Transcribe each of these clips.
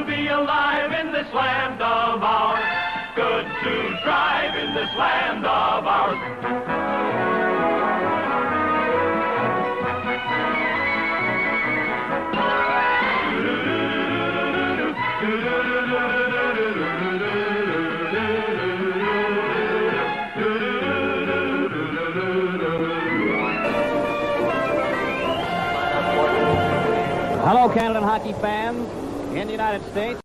be alive in this land of ours. Good to drive in this land of ours. Hello, Canada hockey fans in the United States.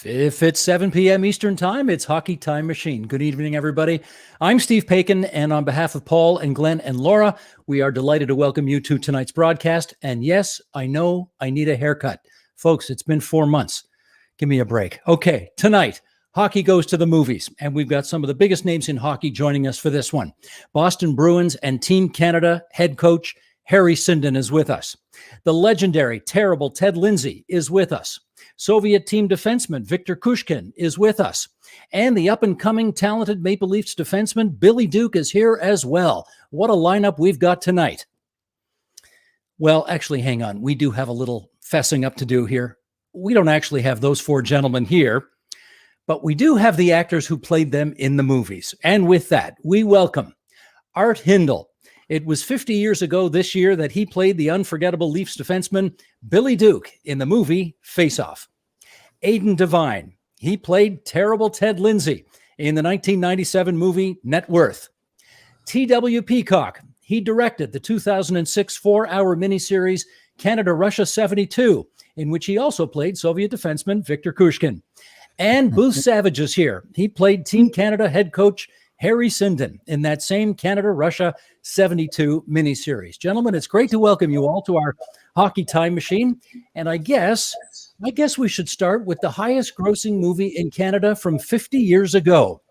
If it's 7 p.m. Eastern Time, it's Hockey Time Machine. Good evening, everybody. I'm Steve Paikin, and on behalf of Paul and Glenn and Laura, we are delighted to welcome you to tonight's broadcast. And yes, I know I need a haircut. Folks, it's been 4 months. Give me a break. Okay, tonight, hockey goes to the movies, and we've got some of the biggest names in hockey joining us for this one. Boston Bruins and Team Canada head coach Harry Sinden is with us. The legendary, terrible Ted Lindsay is with us. Soviet team defenseman Viktor Kushkin is with us. And the up-and-coming talented Maple Leafs defenseman Billy Duke is here as well. What a lineup we've got tonight. Well, actually, hang on. We do have a little fessing up to do here. We don't actually have those four gentlemen here, but we do have the actors who played them in the movies. And with that, we welcome Art Hindle. It was 50 years ago this year that he played the unforgettable Leafs defenseman Billy Duke in the movie Face Off. Aiden Devine, he played terrible Ted Lindsay in the 1997 movie Net Worth. T.W. Peacock, he directed the 2006 4-hour miniseries Canada-Russia 72, in which he also played Soviet defenseman Viktor Kushkin. And Booth Savage is here. He played Team Canada head coach Harry Sinden in that same Canada-Russia 72 miniseries. Gentlemen, it's great to welcome you all to our Hockey Time Machine. And I guess we should start with the highest grossing movie in Canada from 50 years ago.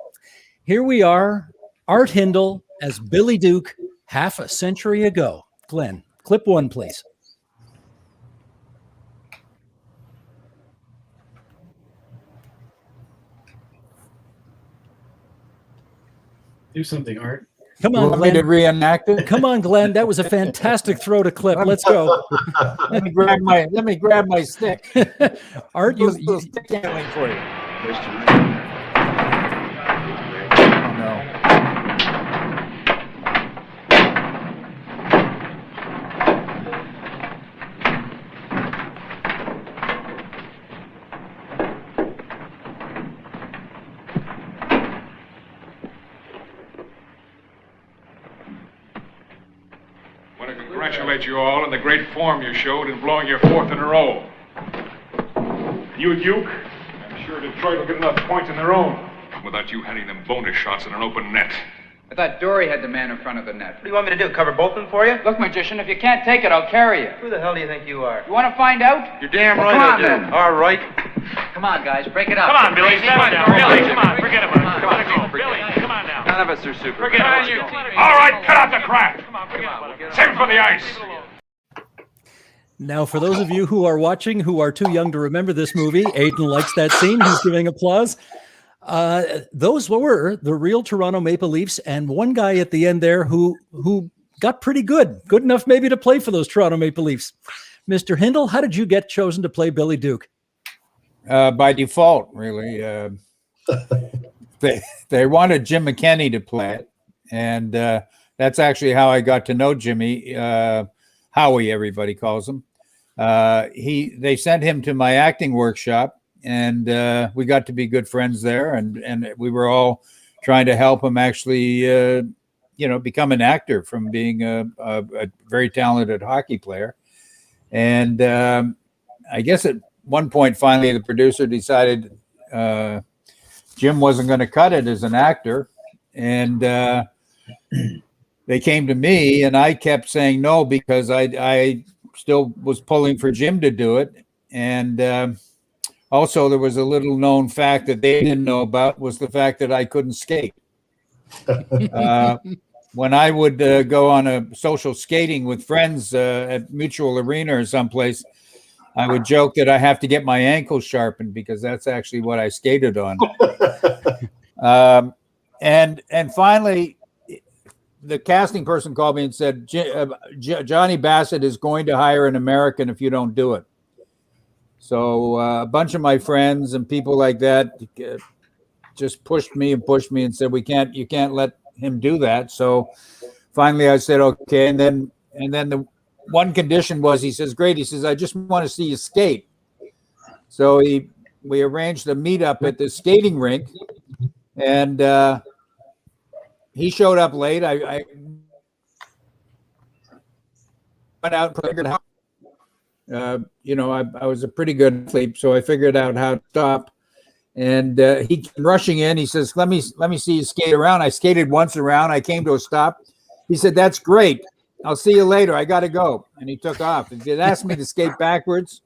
Here we are, Art Hindle as Billy Duke half a century ago. Glenn, clip one, please. Do something, Art. Come on, Glenn. Me to reenact it? Come on, Glenn. That was a fantastic throw to clip. Let's go. Let me grab my stick. Art, you stick handling for you. Oh, no. Congratulate you all on the great form you showed in blowing your fourth in a row. You, Duke, I'm sure Detroit will get enough points in their own without you handing them bonus shots in an open net. I thought Dory had the man in front of the net. What do you want me to do, cover both of them for you? Look, magician, if you can't take it, I'll carry you. Who the hell do you think you are? You want to find out? You're damn Well, right come I on, do. then. All right. Come on, guys, break it up. Come on, Billy, settle down. Billy, come on, forget about it. Come on, Come on, Billy, come on now. None of us are super. Forget about it. All right, cut out the crap. Come on, forget about it. Save it for the ice. Now, for those of you who are watching who are too young to remember this movie, Aiden likes that scene. He's giving applause. Those were the real Toronto Maple Leafs, and one guy at the end there who got pretty good enough maybe to play for those Toronto Maple Leafs. Mr. Hindle, how did you get chosen to play Billy Duke? By default, really. They wanted Jim McKenney to play it, and that's actually how I got to know Jimmy. Howie, everybody calls him. They sent him to my acting workshop, and we got to be good friends there, and we were all trying to help him actually become an actor from being a very talented hockey player. And I guess at one point, finally, the producer decided Jim wasn't going to cut it as an actor, and they came to me, and I kept saying no because I still was pulling for Jim to do it. And Also, there was a little known fact that they didn't know about was the fact that I couldn't skate. When I would go on a social skating with friends at Mutual Arena or someplace, I would joke that I have to get my ankles sharpened because that's actually what I skated on. And finally, the casting person called me and said, Johnny Bassett is going to hire an American if you don't do it. So a bunch of my friends and people like that just pushed me and said, you can't let him do that. So finally I said, okay. And then the one condition was, he says, great. He says, I just want to see you skate. So we arranged a meetup at the skating rink, and he showed up late. I went out and figured out, I was a pretty good athlete, so I figured out how to stop. And he came rushing in. He says, let me see you skate around. I skated once around. I came to a stop. He said, that's great. I'll see you later. I got to go. And he took off. If he'd asked me to skate backwards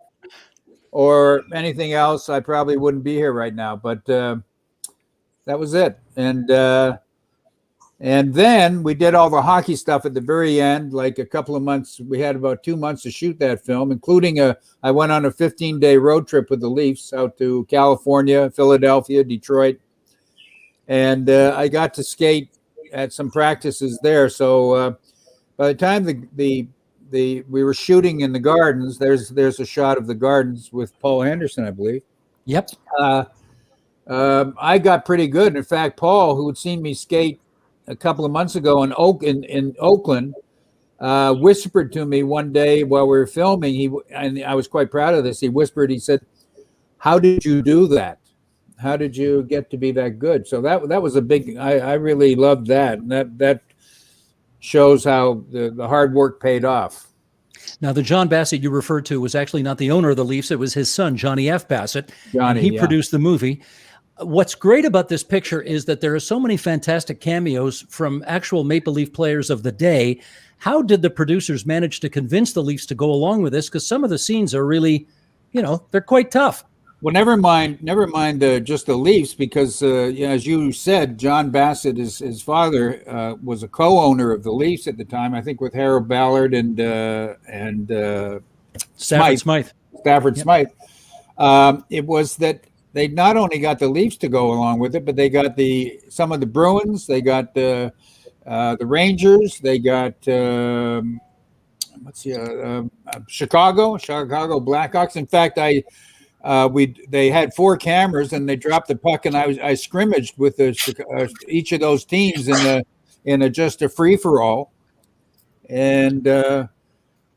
or anything else, I probably wouldn't be here right now. But that was it. And then we did all the hockey stuff at the very end, like a couple of months. We had about 2 months to shoot that film, including I went on a 15-day road trip with the Leafs out to California, Philadelphia, Detroit. And I got to skate at some practices there. So by the time we were shooting in the gardens, there's a shot of the gardens with Paul Henderson, I believe. Yep. I got pretty good. In fact, Paul, who had seen me skate a couple of months ago in Oakland, whispered to me one day while we were filming. And I was quite proud of this. He whispered. He said, "How did you do that? How did you get to be that good?" So that was a big. I really loved that. And that shows how the hard work paid off. Now, the John Bassett you referred to was actually not the owner of the Leafs. It was his son, Johnny F. Bassett. He produced the movie. What's great about this picture is that there are so many fantastic cameos from actual Maple Leaf players of the day. How did the producers manage to convince the Leafs to go along with this? Because some of the scenes are really, they're quite tough. Well, never mind just the Leafs, because as you said, John Bassett, his father, was a co-owner of the Leafs at the time. I think with Harold Ballard and Stafford Smythe. Smythe. It was that they not only got the Leafs to go along with it, but they got some of the Bruins, they got the Rangers, they got Chicago Blackhawks. In fact, they had 4 cameras and they dropped the puck, and I scrimmaged with each of those teams in just a free for all,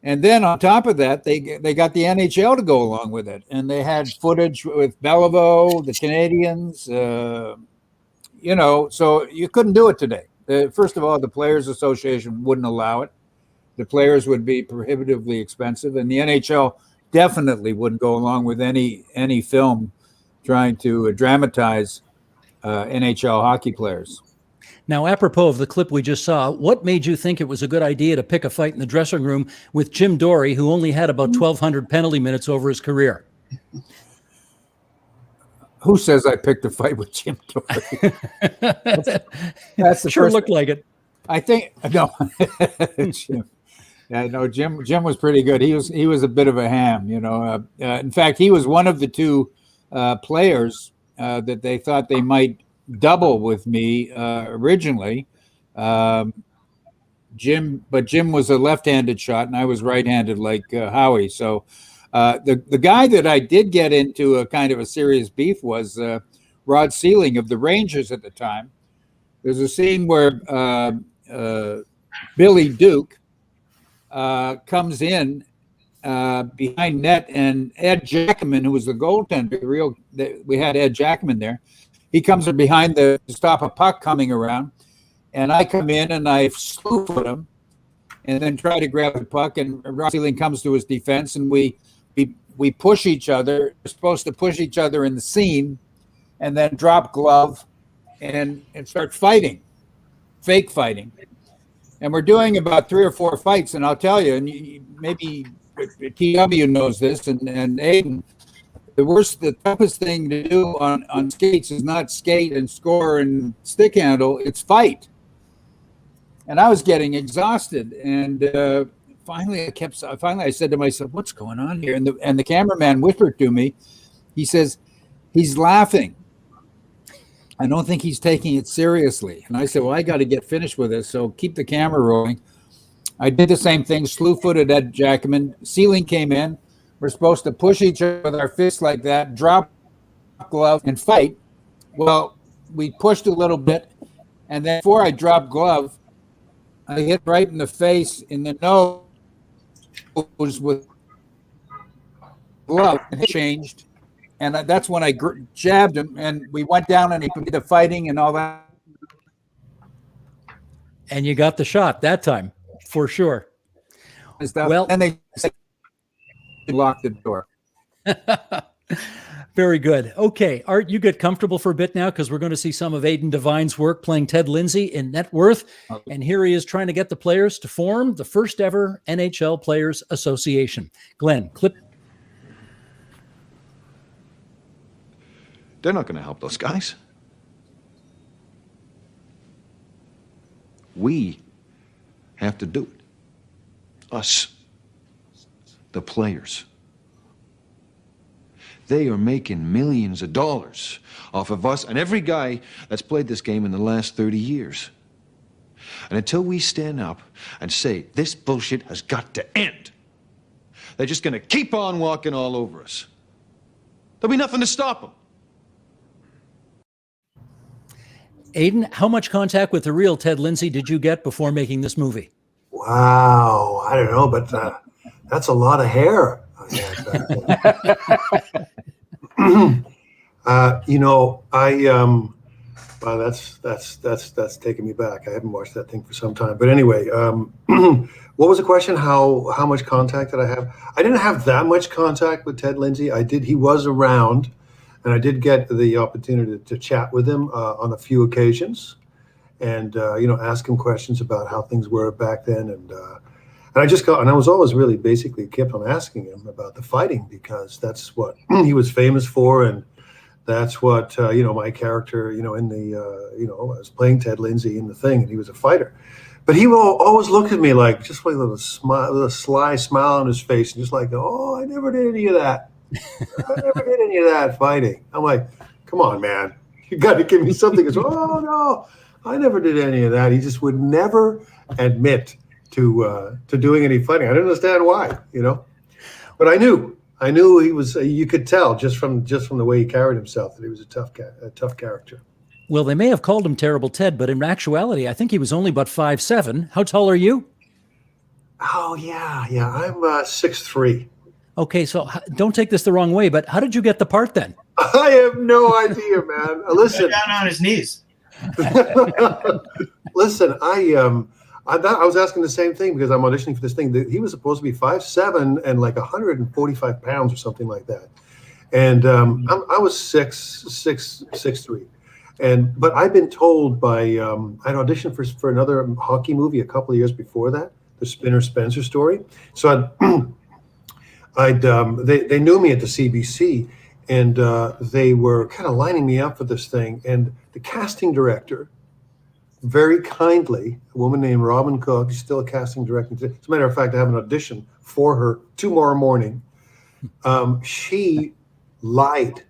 and then on top of that, they got the NHL to go along with it, and they had footage with Belleville, the Canadians, so you couldn't do it today. First of all, the Players Association wouldn't allow it. The players would be prohibitively expensive, and the NHL definitely wouldn't go along with any film trying to dramatize NHL hockey players. Now, apropos of the clip we just saw, what made you think it was a good idea to pick a fight in the dressing room with Jim Dorey, who only had about 1,200 penalty minutes over his career? Who says I picked a fight with Jim Dorey? That's the sure looked like it. I think no. Jim. Yeah, no. Jim was pretty good. He was a bit of a ham, In fact, he was one of the 2 players that they thought they might double with me originally. Jim was a left-handed shot, and I was right-handed like Howie. So the guy that I did get into a kind of a serious beef was Rod Sealing of the Rangers at the time. There's a scene where Billy Duke comes in behind net, and Ed Jackman, who was the goaltender, we had Ed Jackman there. He comes behind to stop a puck coming around, and I come in and I slew foot him, and then try to grab the puck. And Rod Sealing comes to his defense, and we push each other. We're supposed to push each other in the scene, and then drop glove, and start fighting, fake fighting. And we're doing about 3 or 4 fights, and I'll tell you, and maybe TW knows this, and Aiden. the toughest thing to do on skates is not skate and score and stick handle, it's fight. And I was getting exhausted, and finally I said to myself, what's going on here? And the cameraman whispered to me, he says, he's laughing. I don't think he's taking it seriously. And I said, well, I got to get finished with this, so keep the camera rolling. I did the same thing, slew-footed Ed Jackman. Ceiling came in. We're supposed to push each other with our fists like that, drop glove, and fight. Well, we pushed a little bit, and then before I dropped glove, I hit right in the face, in the nose with glove, and it changed. And that's when I jabbed him, and we went down, and he did the fighting and all that. And you got the shot that time, for sure. Well, and they locked the door. Very good. Okay, Art, you get comfortable for a bit now because we're going to see some of Aiden Devine's work playing Ted Lindsay in Net Worth. And here he is trying to get the players to form the first ever NHL Players Association. Glenn, clip. They're not going to help those guys. We have to do it. Us. The players. They are making millions of dollars off of us and every guy that's played this game in the last 30 years. And until we stand up and say, this bullshit has got to end, they're just going to keep on walking all over us. There'll be nothing to stop them. Aiden, how much contact with the real Ted Lindsay did you get before making this movie? Wow, I don't know, but that's a lot of hair. Wow, that's taking me back. I haven't watched that thing for some time. But anyway, what was the question? How much contact did I have? I didn't have that much contact with Ted Lindsay. He was around, and I did get the opportunity to chat with him on a few occasions, and ask him questions about how things were back then, and I was always really basically kept on asking him about the fighting because that's what he was famous for, and that's what my character in the I was playing Ted Lindsay in the thing, and he was a fighter, but he will always look at me like just like a little smile, a little sly smile on his face, and just like, oh, I never did any of that. I never did any of that fighting. I'm like, come on, man, you got to give me something. He goes, oh no, I never did any of that. He just would never admit to doing any fighting. I didn't understand why, but I knew he was. You could tell just from the way he carried himself that he was a tough character. Well, they may have called him Terrible Ted, but in actuality, I think he was only about 5'7". How tall are you? Oh yeah, I'm 6'3". Okay, so don't take this the wrong way, but how did you get the part then? I have no idea, man. Listen, down on his knees. Listen, I was asking the same thing because I'm auditioning for this thing. He was supposed to be 5'7" and like 145 pounds or something like that. And I was 6'3". But I've been told by I'd auditioned for another hockey movie a couple of years before that, the Spinner Spencer story. So they knew me at the CBC, and they were kind of lining me up for this thing. And the casting director, very kindly, a woman named Robin Cook, she's still a casting director. As a matter of fact, I have an audition for her tomorrow morning. She lied.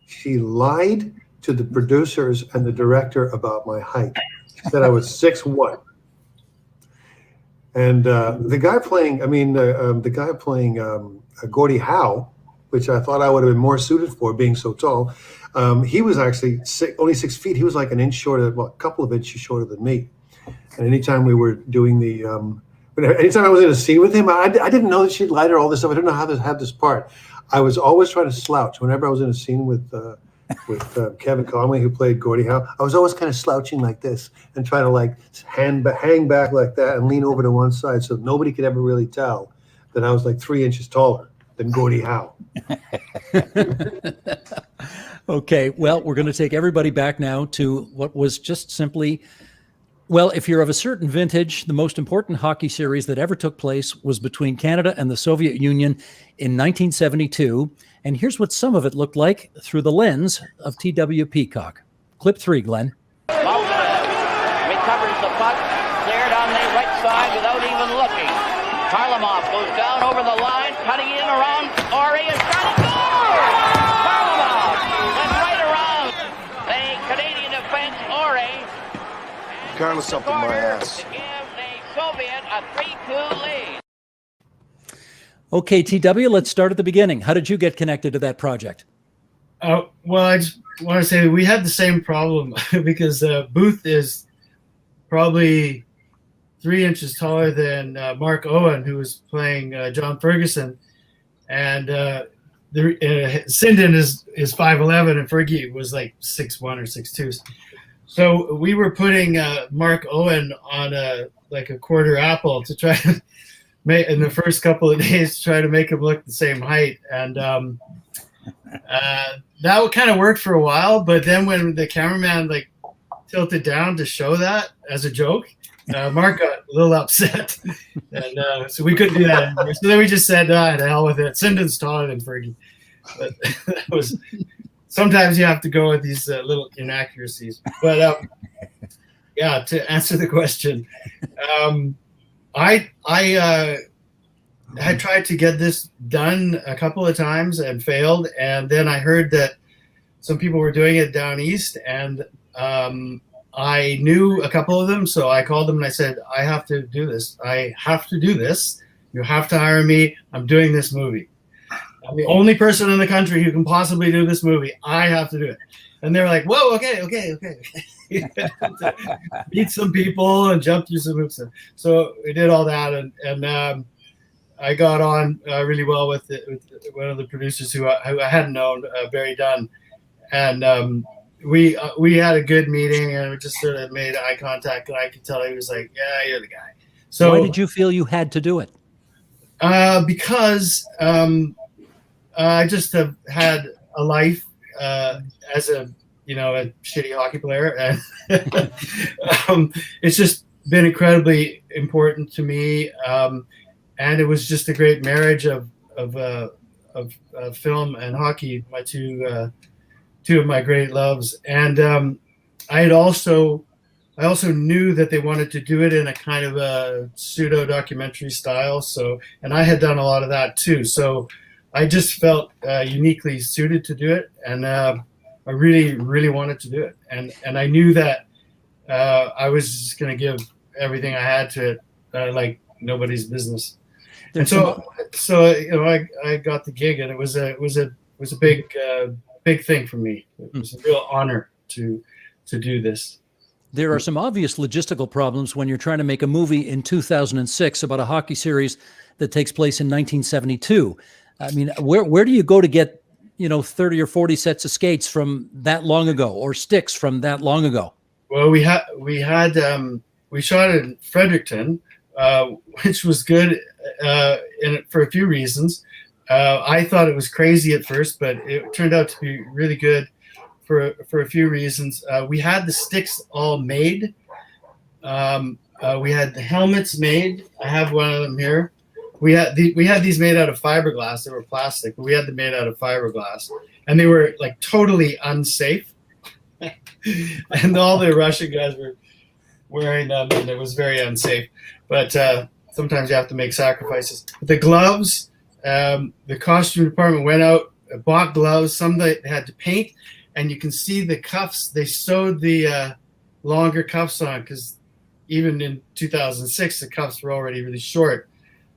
She lied to the producers and the director about my height. She said I was 6'1". And the guy playing Gordie Howe, which I thought I would have been more suited for being so tall, he was actually only 6 feet. He was like an inch shorter, a couple of inches shorter than me. And anytime we were doing anytime I was in a scene with him, I didn't know that she'd lied or all this stuff. I didn't know how to have this part. I was always trying to slouch. Whenever I was in a scene with Kevin Conway, who played Gordie Howe, I was always kind of slouching like this and trying to like hang back like that and lean over to one side so nobody could ever really tell that I was like 3 inches taller than Gordie Howe. Okay, well, we're going to take everybody back now to what was just simply Well, if you're of a certain vintage, the most important hockey series that ever took place was between Canada and the Soviet Union in 1972. And here's what some of it looked like through the lens of T.W. Peacock. Clip 3, Glenn. Recovers the puck, cleared on the right side without even looking. Varlamov goes down over the line, cutting in around Ori and shot it. Varlamov went right around the Canadian defense, Ori. Carlos up in my ass. To give the Soviet a 3-2 lead. Okay, TW, let's start at the beginning. How did you get connected to that project? Well, I just want to say we had the same problem because Booth is probably 3 inches taller than Mark Owen, who was playing John Ferguson, and Sinden is 5'11", and Fergie was like 6'1" or 6'2". So we were putting Mark Owen on a quarter apple to try to make in the first couple of days to try to make him look the same height, and that kind of worked for a while. But then when the cameraman tilted down to show that as a joke, Mark got a little upset, and so we couldn't do that anymore. So then we just said, "To hell with it." Sinden's taller than Fergie, but that was. Sometimes you have to go with these little inaccuracies. But yeah, to answer the question, I had tried to get this done a couple of times and failed. And then I heard that some people were doing it down east, and I knew a couple of them. So I called them and I said, I have to do this. I have to do this. You have to hire me. I'm doing this movie. I'm the only person in the country who can possibly do this movie. I have to do it. And they were like, whoa, okay. Meet some people and jump through some hoops. So we did all that. And I got on really well with one of the producers who I hadn't known, Barry Dunn. And we had a good meeting, and we just sort of made eye contact. And I could tell he was like, yeah, you're the guy. So why did you feel you had to do it? Because I just have had a life as a shitty hockey player, and it's just been incredibly important to me. And it was just a great marriage of film and hockey, my two of my great loves. And I also knew that they wanted to do it in a kind of a pseudo documentary style. So, and I had done a lot of that too. So I just felt uniquely suited to do it, and I really, really wanted to do it. And I knew that I was just going to give everything I had to it, like nobody's business. And so I got the gig, and it was a big thing for me. It was a real honor to do this. There are some obvious logistical problems when you're trying to make a movie in 2006 about a hockey series that takes place in 1972. I mean, where do you go to get 30 or 40 sets of skates from that long ago, or sticks from that long ago? Well, we shot in Fredericton, which was good for a few reasons. I thought it was crazy at first, but it turned out to be really good for a few reasons. We had the sticks all made. We had the helmets made. I have one of them here. We had these made out of fiberglass. They were plastic, but we had them made out of fiberglass, and they were like totally unsafe. And all the Russian guys were wearing them, and it was very unsafe. But sometimes you have to make sacrifices. The gloves, the costume department went out, bought gloves. Some they had to paint, and you can see the cuffs. They sewed the longer cuffs on because even in 2006, the cuffs were already really short.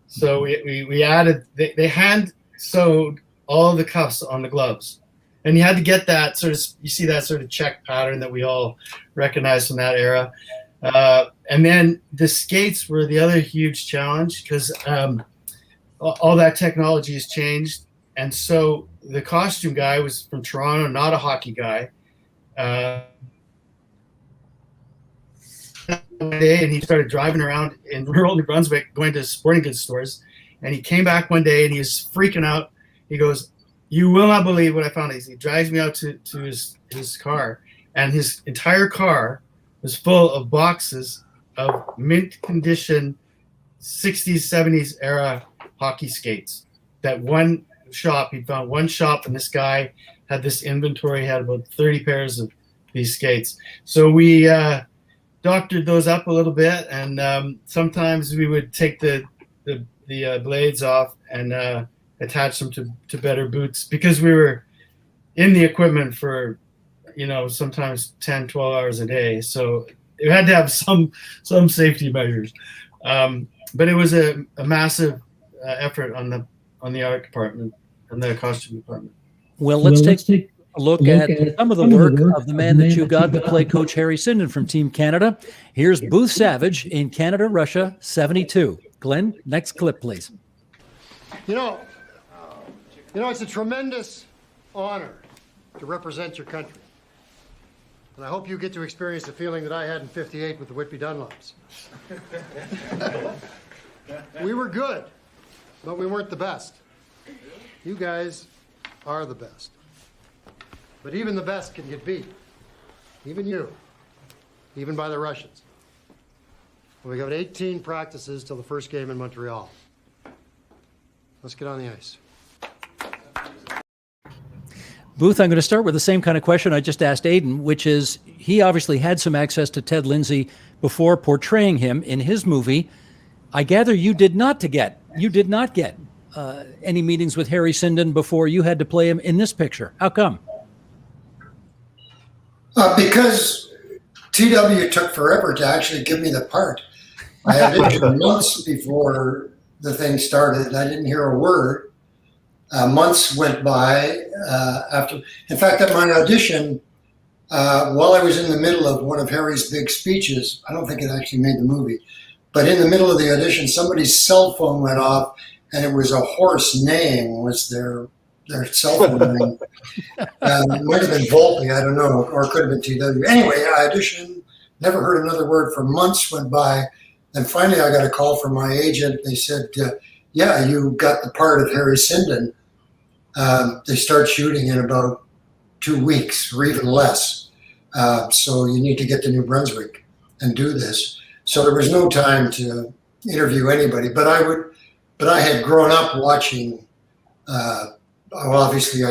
So we added, they hand sewed all the cuffs on the gloves. And you had to get that you see that sort of check pattern that we all recognize from that era. And then the skates were the other huge challenge because all that technology has changed. And so the costume guy was from Toronto, not a hockey guy. One day, and he started driving around in rural New Brunswick going to sporting goods stores, and he came back one day and he was freaking out. He goes, "You will not believe what I found." He drives me out to his car, and his entire car was full of boxes of mint condition 60s, 70s era hockey skates. That one shop, he found one shop, and this guy had this inventory, had about 30 pairs of these skates. So we doctored those up a little bit, and sometimes we would take the blades off and attach them to better boots, because we were in the equipment for, sometimes 10, 12 hours a day. So it had to have some safety measures. But it was a massive effort on the art department and the costume department. Well, let's take a look at some of the work of the man that you got to play Coach Harry Sinden from Team Canada. Here's Booth Savage in Canada, Russia, 72. Glenn, next clip, please. It's a tremendous honor to represent your country. And I hope you get to experience the feeling that I had in '58 with the Whitby Dunlops. We were good, but we weren't the best. You guys are the best. But even the best can get beat. Even you. Even by the Russians. We got 18 practices till the first game in Montreal. Let's get on the ice. Booth, I'm going to start with the same kind of question I just asked Aiden, which is, he obviously had some access to Ted Lindsay before portraying him in his movie. I gather you did not get any meetings with Harry Sinden before you had to play him in this picture. How come? Because TW took forever to actually give me the part. I had auditioned months before the thing started. I didn't hear a word. Months went by after. In fact, at my audition, while I was in the middle of one of Harry's big speeches, I don't think it actually made the movie, but in the middle of the audition, somebody's cell phone went off, and it was a horse neighing was their cell phone name. It might have been Volpe, I don't know, or it could have been TW. Anyway, I auditioned, never heard another word for months went by, and finally I got a call from my agent. They said, yeah, you got the part of Harry Sinden. They start shooting in about 2 weeks or even less. So you need to get to New Brunswick and do this. So there was no time to interview anybody, but I had grown up watching, obviously I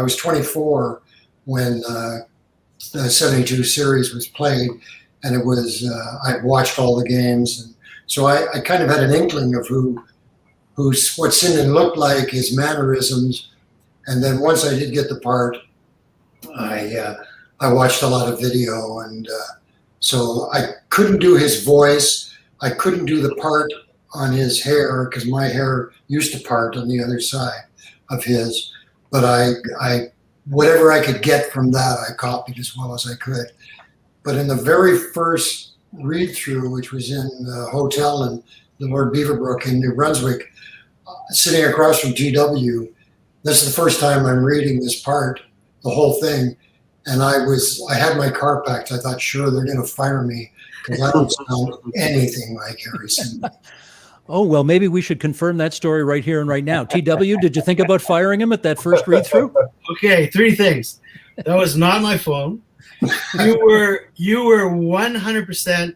was 24 when the 72 series was played, and it was, I watched all the games. And so I kind of had an inkling of what Sinden looked like, his mannerisms. And then once I did get the part, I watched a lot of video, and so I couldn't do his voice. I couldn't do the part on his hair because my hair used to part on the other side of his. But I whatever I could get from that, I copied as well as I could. But in the very first read-through, which was in the hotel in the Lord Beaverbrook in New Brunswick, sitting across from TW, this is the first time I'm reading this part, the whole thing. And I had my car packed. I thought, sure, they're going to fire me because I don't sound anything like Harry Sinden. Oh, well, maybe we should confirm that story right here and right now. TW, did you think about firing him at that first read-through? Okay, 3 things. That was not my phone. You were 100%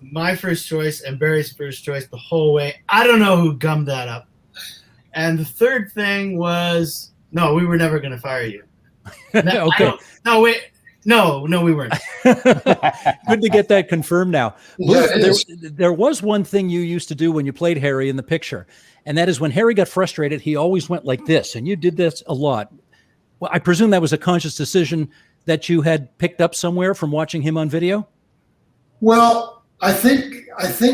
my first choice and Barry's first choice the whole way. I don't know who gummed that up. And the third thing was, no, we were never going to fire you. Okay. No, wait. No, we weren't. Good to get that confirmed now. Yeah, there was one thing you used to do when you played Harry in the picture, and that is when Harry got frustrated, he always went like this, and you did this a lot. Well, I presume that was a conscious decision that you had picked up somewhere from watching him on video? Well, I think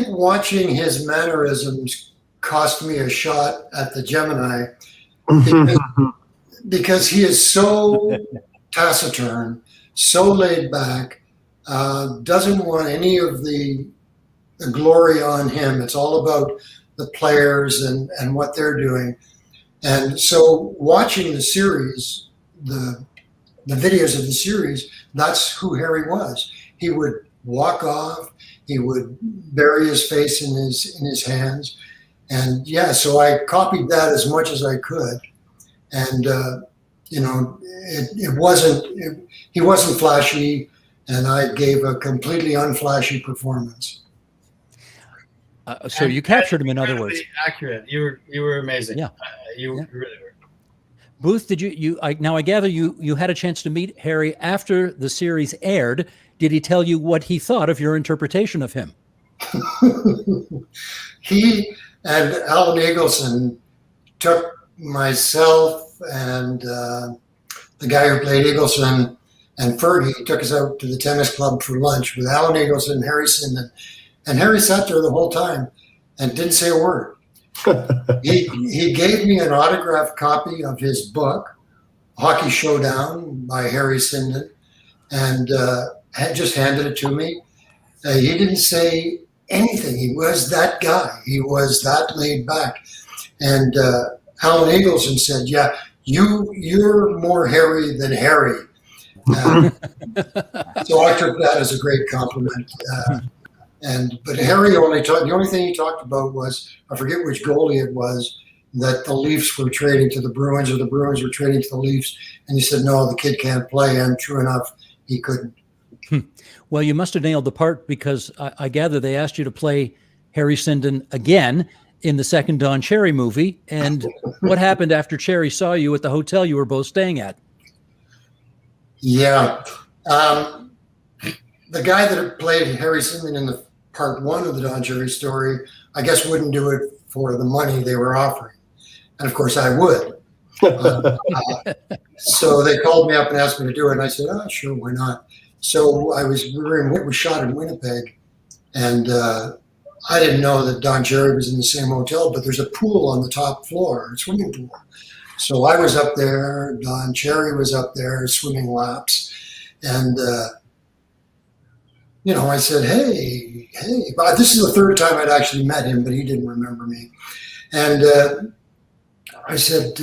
watching his mannerisms cost me a shot at the Gemini because he is so taciturn, so laid back, doesn't want any of the glory on him. It's all about the players and what they're doing. And so watching the series, the videos of the series, that's who Harry was. He would walk off, he would bury his face in his hands. And yeah, so I copied that as much as I could. And, he wasn't flashy. and I gave a completely unflashy performance. So you captured him, in other words. Accurate. You were amazing. Yeah. You really were. Booth, did you now I gather you had a chance to meet Harry after the series aired. Did he tell you what he thought of your interpretation of him? He and Alan Eagleson took myself and the guy who played Eagleson and Fergie took us out to the tennis club for lunch with Alan Eagleson, Harry Sinden, and Harry sat there the whole time and didn't say a word. He gave me an autographed copy of his book, Hockey Showdown by Harry Sinden, and had just handed it to me. He didn't say anything. He was that guy. He was that laid back. And Alan Eagleson said, "Yeah, you're more Harry than Harry." So I took that as a great compliment. But Harry the only thing he talked about was, I forget which goalie it was, that the Leafs were trading to the Bruins or the Bruins were trading to the Leafs. And he said, no, the kid can't play. And true enough, he couldn't. Well, you must have nailed the part, because I gather they asked you to play Harry Sinden again in the second Don Cherry movie. And what happened after Cherry saw you at the hotel you were both staying at? Yeah. The guy that played Harry Sinden in the part one of the Don Cherry story, I guess wouldn't do it for the money they were offering. And of course I would. So they called me up and asked me to do it. And I said, oh, sure, why not? So we shot in Winnipeg, and I didn't know that Don Cherry was in the same hotel, but there's a pool on the top floor, a swimming pool. So I was up there, Don Cherry was up there swimming laps, and I said, hey, but this is the third time I'd actually met him, but he didn't remember me. And I said,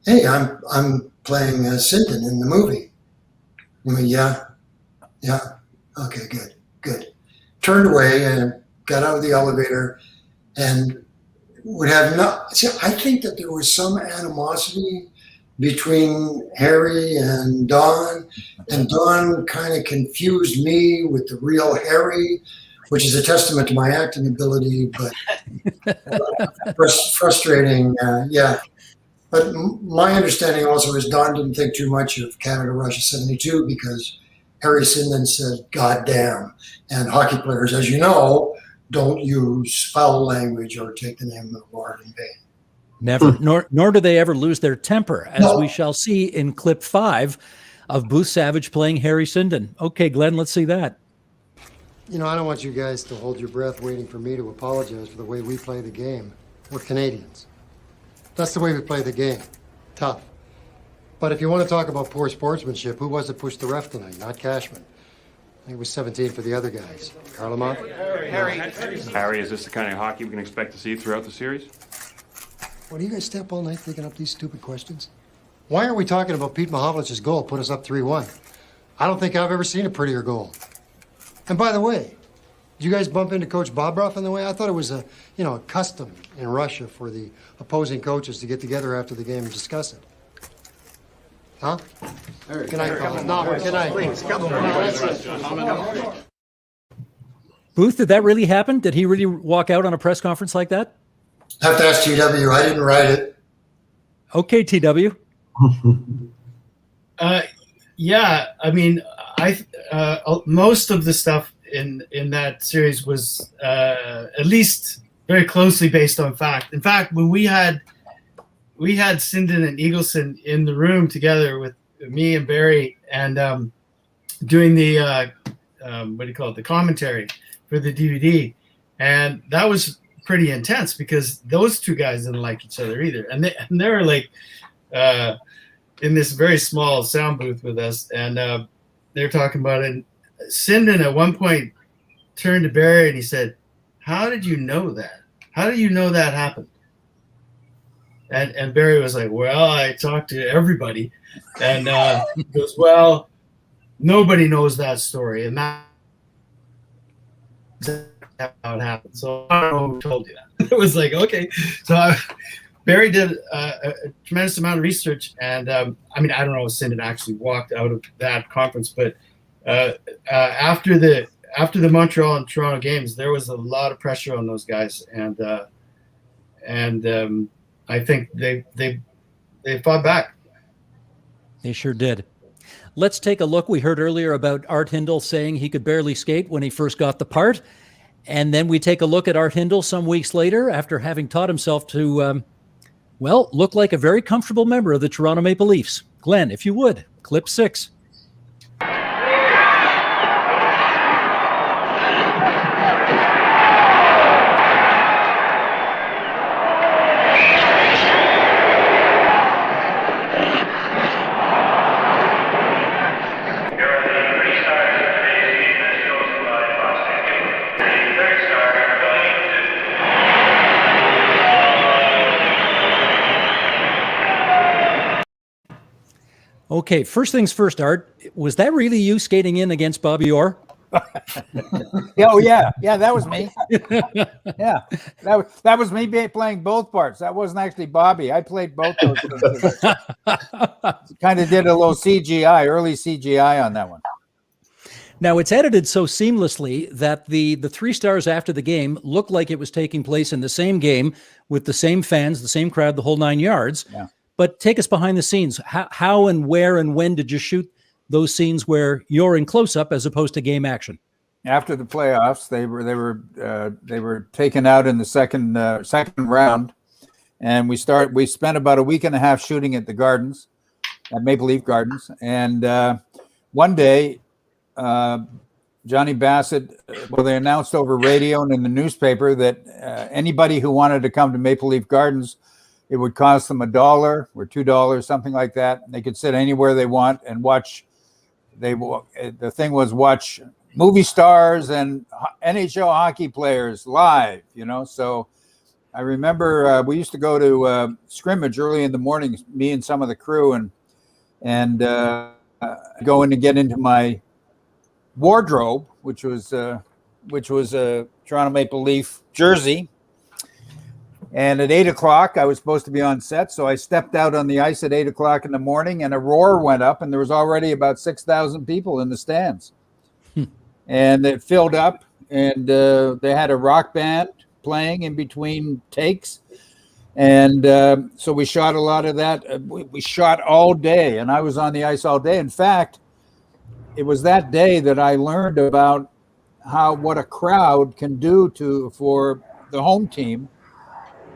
hey, I'm playing Sinden in the movie. He went, yeah, okay, good. Turned away and got out of the elevator and I think that there was some animosity between Harry and Don kind of confused me with the real Harry, which is a testament to my acting ability, but frustrating. Yeah. But my understanding also is Don didn't think too much of Canada-Russia 72 because Harry Sinden said, God damn. And hockey players, as you know, don't use foul language or take the name of the Lord in vain. Never, nor do they ever lose their temper, as we shall see in clip 5 of Booth Savage playing Harry Sinden. Okay, Glenn, let's see that. I don't want you guys to hold your breath waiting for me to apologize for the way we play the game. We're Canadians. That's the way we play the game. Tough. But if you want to talk about poor sportsmanship, who was it pushed the ref tonight? Not Cashman. I think it was 17 for the other guys. Karlamov? Harry, is this the kind of hockey we can expect to see throughout the series? What, do you guys stay up all night thinking up these stupid questions? Why aren't we talking about Pete Mahovlich's goal put us up 3-1? I don't think I've ever seen a prettier goal. And by the way, did you guys bump into Coach Bobroff on the way? I thought it was a custom in Russia for the opposing coaches to get together after the game and discuss it. Huh? Good night, fellas. No, good night. Please, come on. Booth, did that really happen? Did he really walk out on a press conference like that? Have to ask TW. I didn't write it. Okay, TW. Yeah, I mean, most of the stuff in that series was at least very closely based on fact. In fact, when we had Sinden and Eagleson in the room together with me and Barry and doing the the commentary for the DVD, and that was pretty intense because those two guys didn't like each other either, and they were like in this very small sound booth with us, and they're talking about it. And Sinden at one point turned to Barry and he said, "How did you know that? How did you know that happened?" And Barry was like, "Well, I talked to everybody," and he goes, "Well, nobody knows that story, and that's how it happened." So I don't know who told you that. It was like, okay. So Barry did a tremendous amount of research, and I mean, I don't know if Sinden actually walked out of that conference, but After the Montreal and Toronto games, there was a lot of pressure on those guys, and I think they fought back. They sure did. Let's take a look. We heard earlier about Art Hindle saying he could barely skate when he first got the part. And then we take a look at Art Hindle some weeks later after having taught himself to, look like a very comfortable member of the Toronto Maple Leafs. Glenn, if you would, clip 6. Okay, first things first, Art. Was that really you skating in against Bobby Orr? Oh yeah, that was me. Yeah, that was me playing both parts. That wasn't actually Bobby. I played both those. Kind of did a little CGI, early CGI on that one. Now it's edited so seamlessly that the 3 stars after the game looked like it was taking place in the same game with the same fans, the same crowd, the whole 9 yards. Yeah. But take us behind the scenes. How and where and when did you shoot those scenes where you're in close up as opposed to game action? After the playoffs, they were taken out in the second round, and we spent about a week and a half shooting at the Gardens, at Maple Leaf Gardens, and one day, Johnny Bassett, they announced over radio and in the newspaper that anybody who wanted to come to Maple Leaf Gardens, it would cost them $1 or $2, something like that. They could sit anywhere they want and watch. The thing was watch movie stars and NHL hockey players live. So I remember we used to go to scrimmage early in the morning, me and some of the crew, and go in to get into my wardrobe, which was a Toronto Maple Leaf jersey. And at 8 o'clock, I was supposed to be on set. So I stepped out on the ice at 8 o'clock in the morning, and a roar went up, and there was already about 6,000 people in the stands. And it filled up, and they had a rock band playing in between takes. And so we shot a lot of that. We shot all day, and I was on the ice all day. In fact, it was that day that I learned about what a crowd can do for the home team.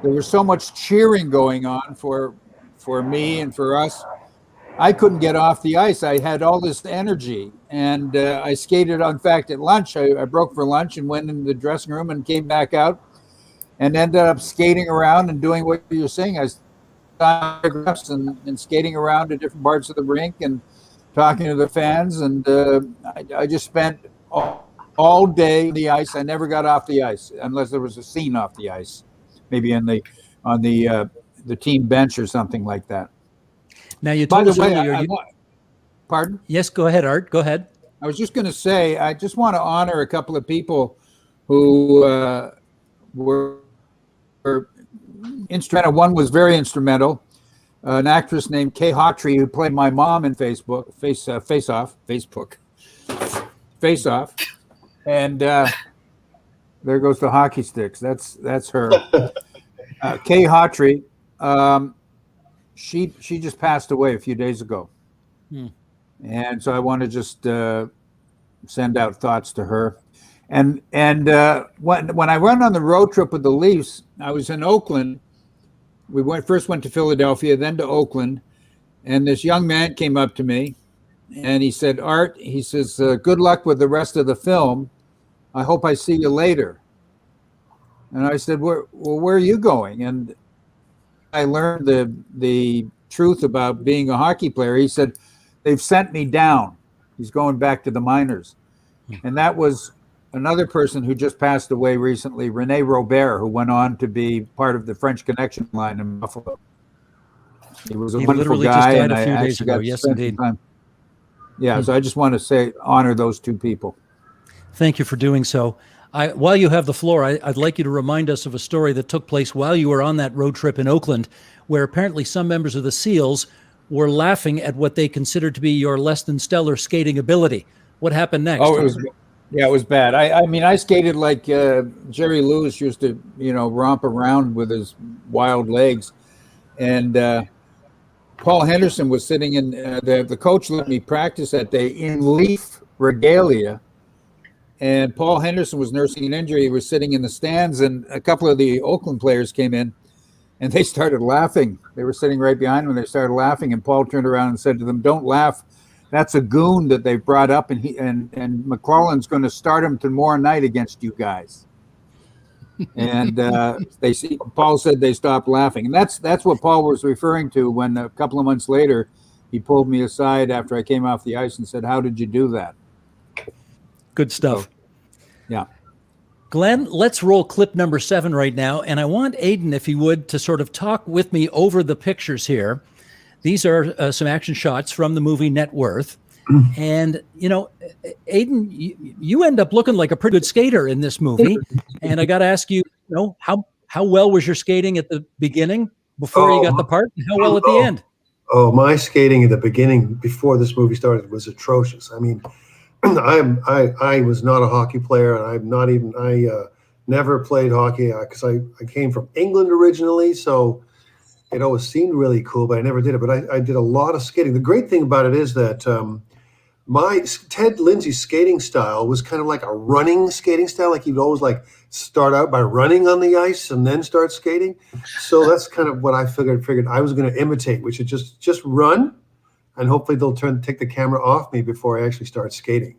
There was so much cheering going on for me and for us. I couldn't get off the ice. I had all this energy, and I skated. In fact, at lunch, I broke for lunch and went into the dressing room and came back out and ended up skating around and doing what you're saying. I was autographs and skating around to different parts of the rink and talking to the fans. And I just spent all day on the ice. I never got off the ice unless there was a scene off the ice. Maybe on the team bench or something like that. Now you told us earlier. Pardon? Yes, go ahead, Art. Go ahead. I was just going to say, I just want to honor a couple of people who were instrumental. One was very instrumental. An actress named Kay Hawtrey, who played my mom in Face Off, and there goes the hockey sticks. That's her. Kay Hawtrey. She just passed away a few days ago, and so I want to just send out thoughts to her. And when I went on the road trip with the Leafs, I was in Oakland. We first went to Philadelphia, then to Oakland, and this young man came up to me, and he said, "Art," he says, "good luck with the rest of the film. I hope I see you later." And I said, where are you going? And I learned the truth about being a hockey player. He said, they've sent me down. He's going back to the minors. And that was another person who just passed away recently, Rene Robert, who went on to be part of the French Connection line in Buffalo. He was a wonderful guy. Just died a few days ago. Yes, indeed. Yeah, so I just want to honor those two people. Thank you for doing so. While you have the floor, I'd like you to remind us of a story that took place while you were on that road trip in Oakland, where apparently some members of the SEALs were laughing at what they considered to be your less than stellar skating ability. What happened next? Oh, it was bad. I mean, I skated like Jerry Lewis used to, romp around with his wild legs. And Paul Henderson was sitting in, the coach let me practice that day in Leaf regalia. And Paul Henderson was nursing an injury. He was sitting in the stands, and a couple of the Oakland players came in, and they started laughing. They were sitting right behind him, and they started laughing. And Paul turned around and said to them, "Don't laugh. That's a goon that they brought up, and McClellan's going to start him tomorrow night against you guys." And Paul said they stopped laughing, and that's what Paul was referring to when a couple of months later he pulled me aside after I came off the ice and said, "How did you do that?" Good stuff. So, yeah. Glenn, let's roll clip number 7 right now. And I want Aiden, if he would, to sort of talk with me over the pictures here. These are some action shots from the movie Net Worth. And, Aiden, you end up looking like a pretty good skater in this movie. And I got to ask you, how well was your skating at the beginning before you got the part? And how well at the end? Oh, my skating at the beginning before this movie started was atrocious. I mean, I was not a hockey player, and I never played hockey because I came from England originally, so it always seemed really cool, but I never did it. But I did a lot of skating. The great thing about it is that my Ted Lindsay skating style was kind of like a running skating style. Like he'd always like start out by running on the ice and then start skating. So that's kind of what I figured I was going to imitate, which is just run. And hopefully they'll take the camera off me before I actually start skating,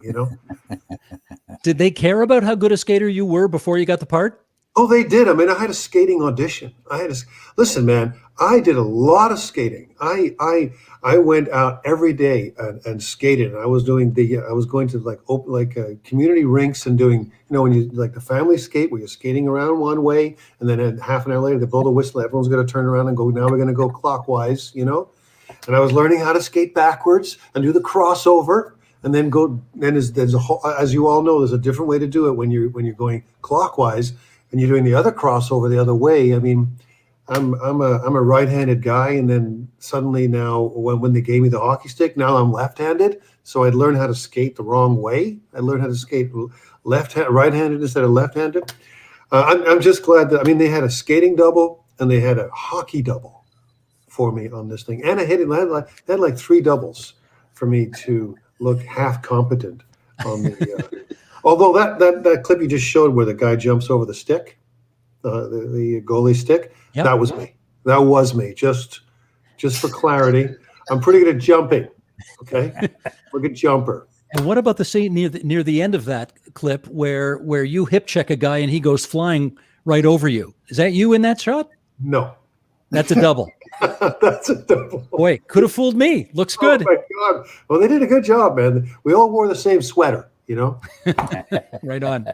Did they care about how good a skater you were before you got the part? Oh, they did. I mean, I had a skating audition. Listen, man, I did a lot of skating. I went out every day and skated. And I was going to community rinks and doing, when you like the family skate where you're skating around one way and then half an hour later they blow the whistle, everyone's going to turn around and go, now we're going to go clockwise, And I was learning how to skate backwards and do the crossover, and then go. Then there's a whole, as you all know, there's a different way to do it when you're going clockwise and you're doing the other crossover the other way. I mean, I'm a right-handed guy, and then suddenly now when they gave me the hockey stick, now I'm left-handed. So I'd learned how to skate the wrong way. I learned how to skate right-handed instead of left-handed. I'm just glad that they had a skating double and they had a hockey double for me on this thing, and I had like 3 doubles for me to look half competent on the. Although that clip you just showed where the guy jumps over the stick, the goalie stick, that was me. That was me. Just for clarity, I'm pretty good at jumping. Okay, we're a good jumper. And what about the scene near the end of that clip where you hip check a guy and he goes flying right over you? Is that you in that shot? No. That's a double. That's a double. Boy, could have fooled me. Looks good. Oh my God. Well, they did a good job, man. We all wore the same sweater, Right on.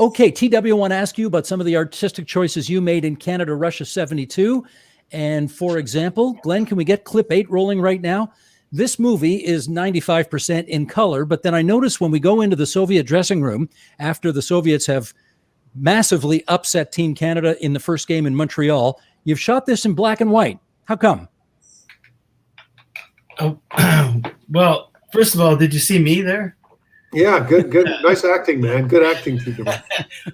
Okay, TW, want to ask you about some of the artistic choices you made in Canada, Russia 72. And for example, Glenn, can we get clip 8 rolling right now? This movie is 95% in color, but then I noticed when we go into the Soviet dressing room, after the Soviets have massively upset Team Canada in the first game in Montreal, you've shot this in black and white. How come? Oh, well, first of all, did you see me there? Yeah, good. Nice acting, man. Good acting, TW.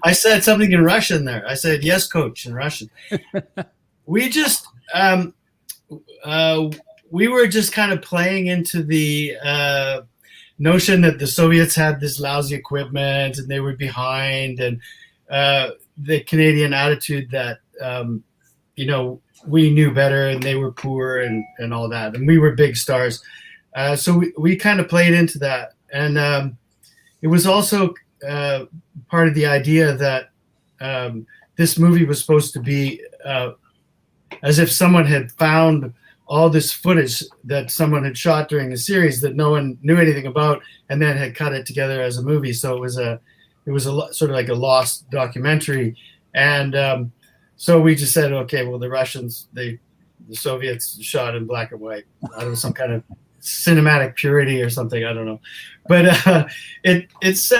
I said something in Russian there. I said, yes, coach, in Russian. We just, we were just kind of playing into the notion that the Soviets had this lousy equipment and they were behind, and the Canadian attitude that, we knew better and they were poor and all that. And we were big stars. So we kind of played into that. And it was also part of the idea that this movie was supposed to be as if someone had found all this footage that someone had shot during the series that no one knew anything about, and then had cut it together as a movie. So it was a sort of like a lost documentary. And so we just said, okay, well, the Russians, the Soviets shot in black and white. Out of some kind of cinematic purity or something, I don't know. But it's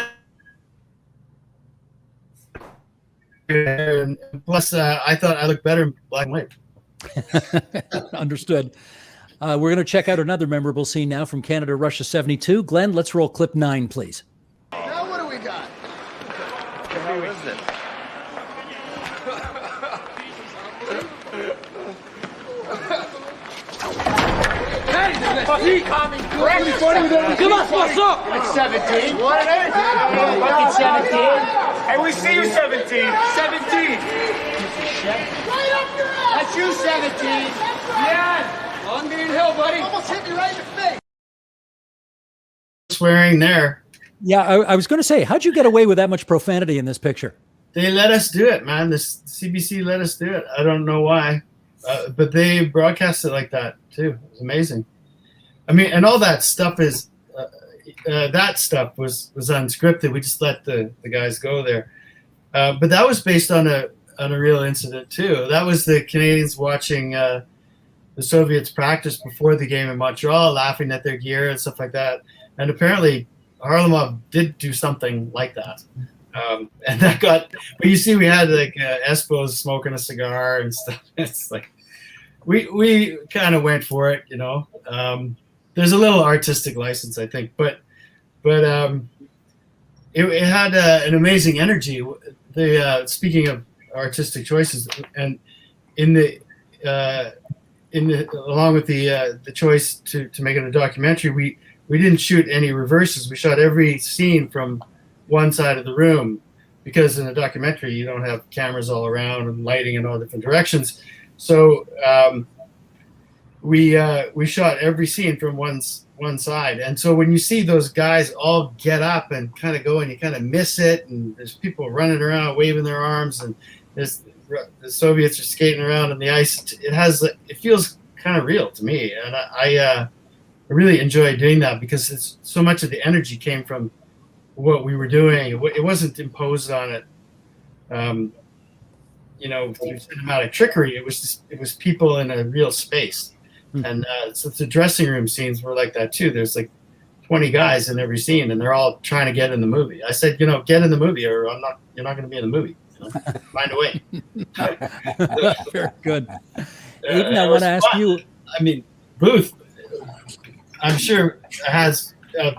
and plus I thought I looked better in black and white. Understood. We're going to check out another memorable scene now from Canada, Russia 72. Glenn, let's roll clip 9, please. Now what do we got? What the hell is this? Come on, what's up? It's 17. What it is? Fucking 17. Hey, we see you 17. 17. Right up your ass. That's you, 17. Yes. Long Green Hill, buddy. Almost hit me right in the face. Swearing there. Yeah, I was going to say, how'd you get away with that much profanity in this picture? They let us do it, man. This CBC let us do it. I don't know why, but they broadcast it like that too. It was amazing. I mean, and all that stuff is that stuff was unscripted. We just let the guys go there, but that was based on a real incident too. That was the Canadians watching the Soviets practice before the game in Montreal, laughing at their gear and stuff like that. And apparently, Harlamov did do something like that. And that got, but you see, we had like Espos smoking a cigar and stuff. It's like, we kind of went for it, you know. There's a little artistic license, I think, but it had an amazing energy. Speaking of artistic choices, and along with the choice to make it a documentary, we didn't shoot any reverses. We shot every scene from one side of the room, because in a documentary you don't have cameras all around and lighting in all different directions. So we shot every scene from one side. And so when you see those guys all get up and kind of go, and you kind of miss it, and there's people running around waving their arms, and the Soviets are skating around on the ice, it feels kind of real to me. And I really enjoy doing that, because it's so much of the energy came from what we were doing. It wasn't imposed on it, through cinematic trickery. It was people in a real space. And so the dressing room scenes were like that too. There's like 20 guys in every scene, and they're all trying to get in the movie. I said, get in the movie, or you're not going to be in the movie. Find a way. Very good. Aiden, I want to ask you. I mean, Booth, I'm sure has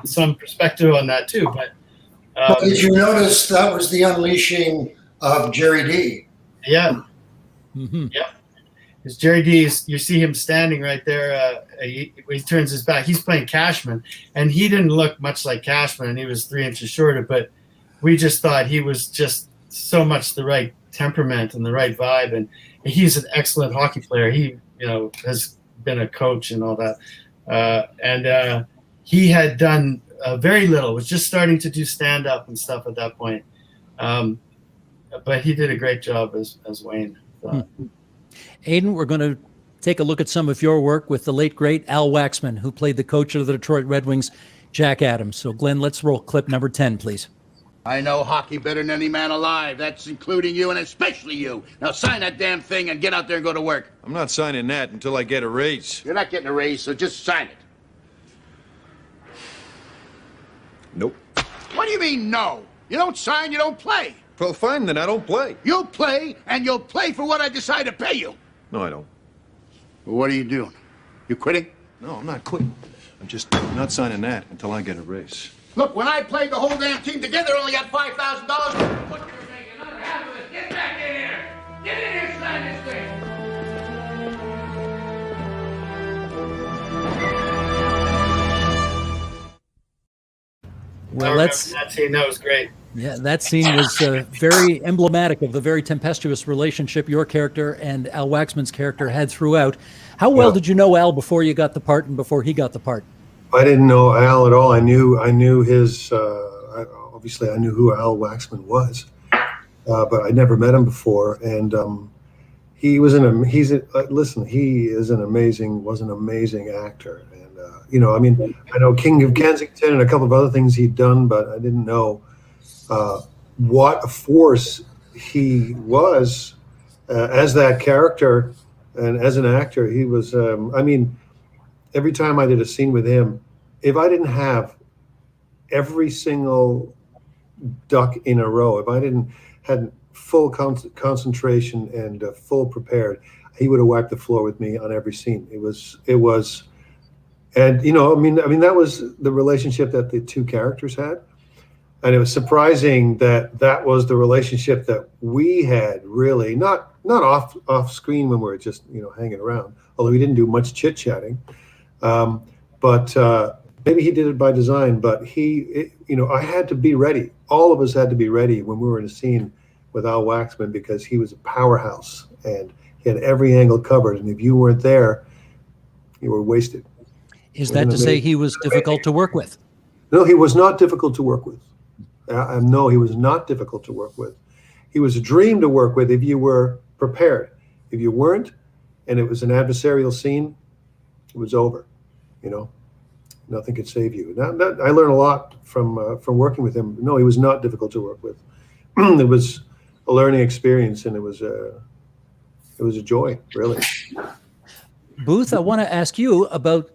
some perspective on that too. But did you notice that was the unleashing of Jerry D? Yeah. Mm-hmm. Yeah. Because Jerry D, you see him standing right there. He turns his back. He's playing Cashman, and he didn't look much like Cashman, and he was 3 inches shorter. But we just thought he was just so much the right temperament and the right vibe, and he's an excellent hockey player. He, has been a coach and all that, and he had done very little. Was just starting to do stand up and stuff at that point, but he did a great job as Wayne. Aiden, we're going to take a look at some of your work with the late, great Al Waxman, who played the coach of the Detroit Red Wings, Jack Adams. So, Glenn, let's roll clip number 10, please. I know hockey better than any man alive. That's including you, and especially you. Now sign that damn thing and get out there and go to work. I'm not signing that until I get a raise. You're not getting a raise, so just sign it. Nope. What do you mean, no? You don't sign, you don't play. Well, fine, then I don't play. You'll play, and you'll play for what I decide to pay you. No, I don't. Well, what are you doing? You quitting? No, I'm not quitting. I'm just not signing that until I get a raise. Look, when I played the whole damn team together, only got $5,000. What you were making, another half of it. Get back in here. Get in here, sign this thing. Well, that scene. That was great. Yeah, that scene was very emblematic of the very tempestuous relationship your character and Al Waxman's character had throughout. How well did you know Al before you got the part and before he got the part? I didn't know Al at all. I knew his. Obviously, I knew who Al Waxman was, but I never met him before. And he was an amazing actor. And I know King of Kensington and a couple of other things he'd done, but I didn't know what a force he was as that character and as an actor. He was. Every time I did a scene with him, if I didn't have every single duck in a row, if I had full concentration and full prepared, he would have wiped the floor with me on every scene. It was And that was the relationship that the two characters had, and it was surprising that was the relationship that we had. Really, not off screen when we were just hanging around. Although we didn't do much chit chatting, but maybe he did it by design. But I had to be ready. All of us had to be ready when we were in a scene with Al Waxman, because he was a powerhouse and he had every angle covered. And if you weren't there, you were wasted. Is that to say he was difficult to work with? No, he was not difficult to work with. No, he was not difficult to work with. He was a dream to work with if you were prepared. If you weren't, and it was an adversarial scene, it was over. Nothing could save you. I learned a lot from working with him. No, he was not difficult to work with. It was a learning experience, and it was a joy, really. Booth, I want to ask you about.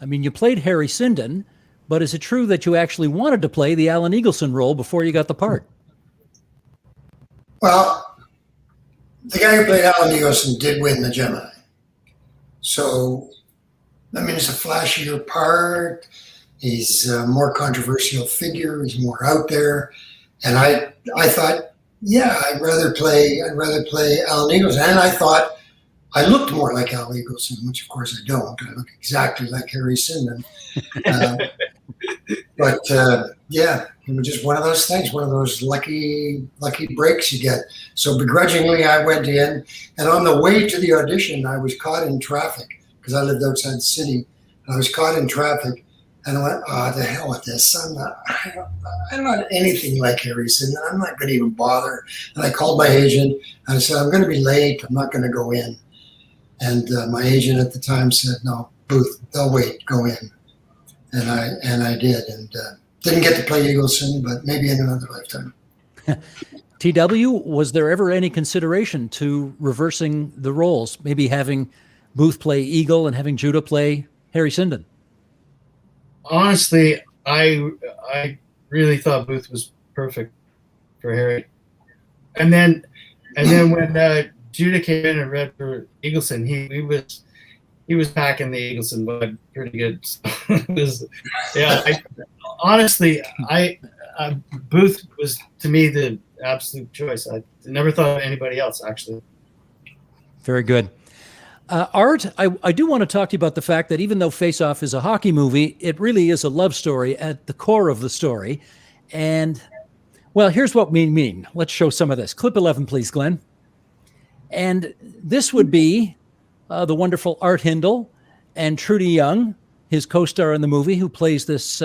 You played Harry Sinden, but is it true that you actually wanted to play the Alan Eagleson role before you got the part? Well, the guy who played Alan Eagleson did win the Gemini. So, it's a flashier part. He's a more controversial figure. He's more out there. And I thought, yeah, I'd rather play Alan Eagleson. And I thought I looked more like Al Eagleson, which of course I don't. I look exactly like Harry Sinden. But it was just one of those things, one of those lucky breaks you get. So begrudgingly, I went in, and on the way to the audition, I was caught in traffic because I lived outside the city. And I was caught in traffic, and I went, "Oh, the hell with this! I'm not anything like Harry Sinden. I'm not going to even bother." And I called my agent, and I said, "I'm going to be late. I'm not going to go in." And my agent at the time said, "No, Booth, they'll wait. Go in." And I did, and didn't get to play Eagleson, but maybe in another lifetime. TW, was there ever any consideration to reversing the roles, maybe having Booth play Eagle and having Judah play Harry Sinden? Honestly, I really thought Booth was perfect for Harry, and then when Judah came in and read for Eagleson, he was packing the Eagleson bud pretty good. So honestly, Booth was to me the absolute choice. I never thought of anybody else, actually. Very good. Art, I do want to talk to you about the fact that even though Face Off is a hockey movie, it really is a love story at the core of the story. And, well, here's what we mean. Let's show some of this. Clip 11, please, Glenn. And this would be the wonderful Art Hindle and Trudy Young, his co-star in the movie, who plays this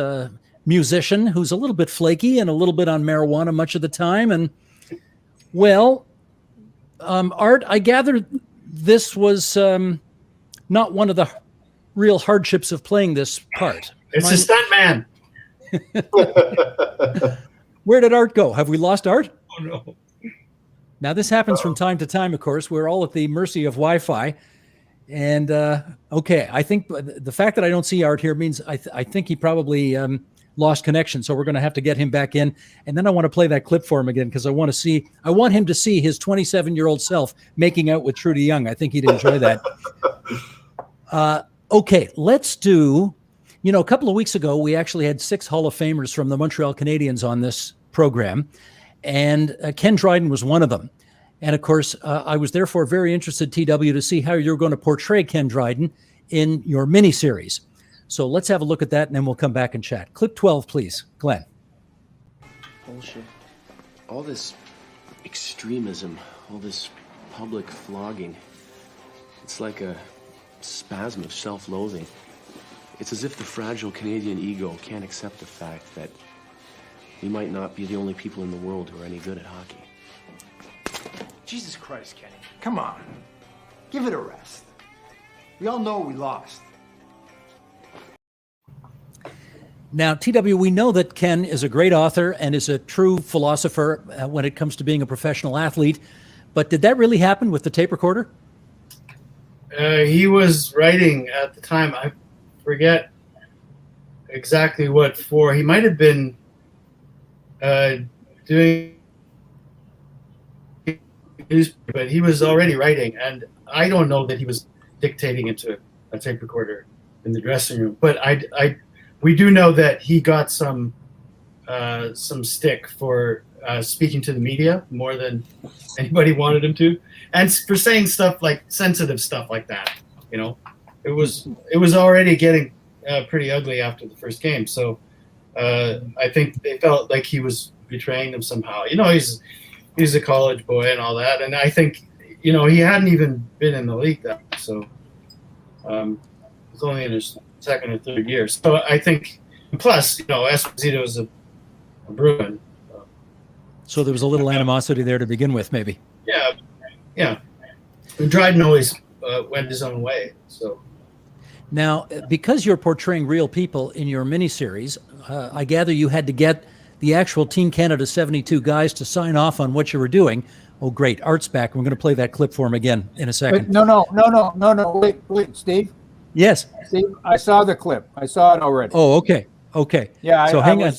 musician who's a little bit flaky and a little bit on marijuana much of the time. And, well, Art, I gather this was not one of the real hardships of playing this part. It's a stuntman. Where did Art go? Have we lost Art? Oh, no. Now, this happens from time to time, of course. We're all at the mercy of Wi-Fi. And, okay, I think the fact that I don't see Art here means I think he probably lost connection. So we're going to have to get him back in. And then I want to play that clip for him again because I want him to see his 27-year-old self making out with Trudy Young. I think he'd enjoy that. Okay, let's do, a couple of weeks ago, we actually had 6 Hall of Famers from the Montreal Canadiens on this program. And Ken Dryden was one of them. And of course, I was therefore very interested, TW, to see how you're going to portray Ken Dryden in your miniseries. So let's have a look at that, and then we'll come back and chat. Clip 12, please. Glenn. Bullshit. All this extremism, all this public flogging, it's like a spasm of self-loathing. It's as if the fragile Canadian ego can't accept the fact that we might not be the only people in the world who are any good at hockey. Jesus Christ, Kenny. Come on. Give it a rest. We all know we lost. Now, TW, we know that Ken is a great author and is a true philosopher when it comes to being a professional athlete. But did that really happen with the tape recorder? He was writing at the time. I forget exactly what for. He might have been doing news, but he was already writing, and I don't know that he was dictating into a tape recorder. in the dressing room. But we do know that he got some stick for speaking to the media more than anybody wanted him to, and for saying stuff like sensitive stuff like that. You know, it was already getting pretty ugly after the first game. So I think they felt like he was betraying them somehow. You know, he's a college boy and all that, and I think, you know, he hadn't even been in the league that long, so he's only in his second or third year. So I think, plus, you know, Esposito is a Bruin. So there was a little animosity there to begin with, maybe. Yeah. Dryden always went his own way. So now, because you're portraying real people in your miniseries, I gather you had to get the actual Team Canada 72 guys to sign off on what you were doing. Oh, great. Art's back. We're going to play that clip for him again in a second. No. Wait, Steve. Yes. Steve, I saw the clip. I saw it already. Oh, okay. Yeah. So hang on.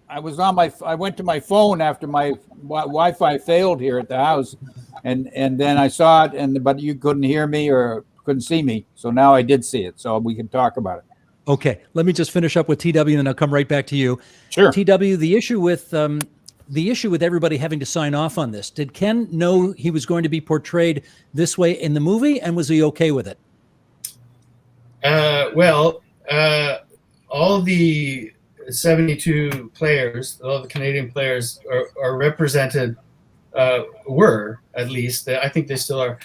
I was on I went to my phone after my Wi-Fi failed here at the house, and then I saw it, but you couldn't hear me or couldn't see me. So now I did see it, so we can talk about it. Okay. Let me just finish up with TW, and then I'll come right back to you. Sure. TW, the issue with everybody having to sign off on this. Did Ken know he was going to be portrayed this way in the movie, and was he okay with it? All the 72 players, all the Canadian players are represented, were at least, I think they still are,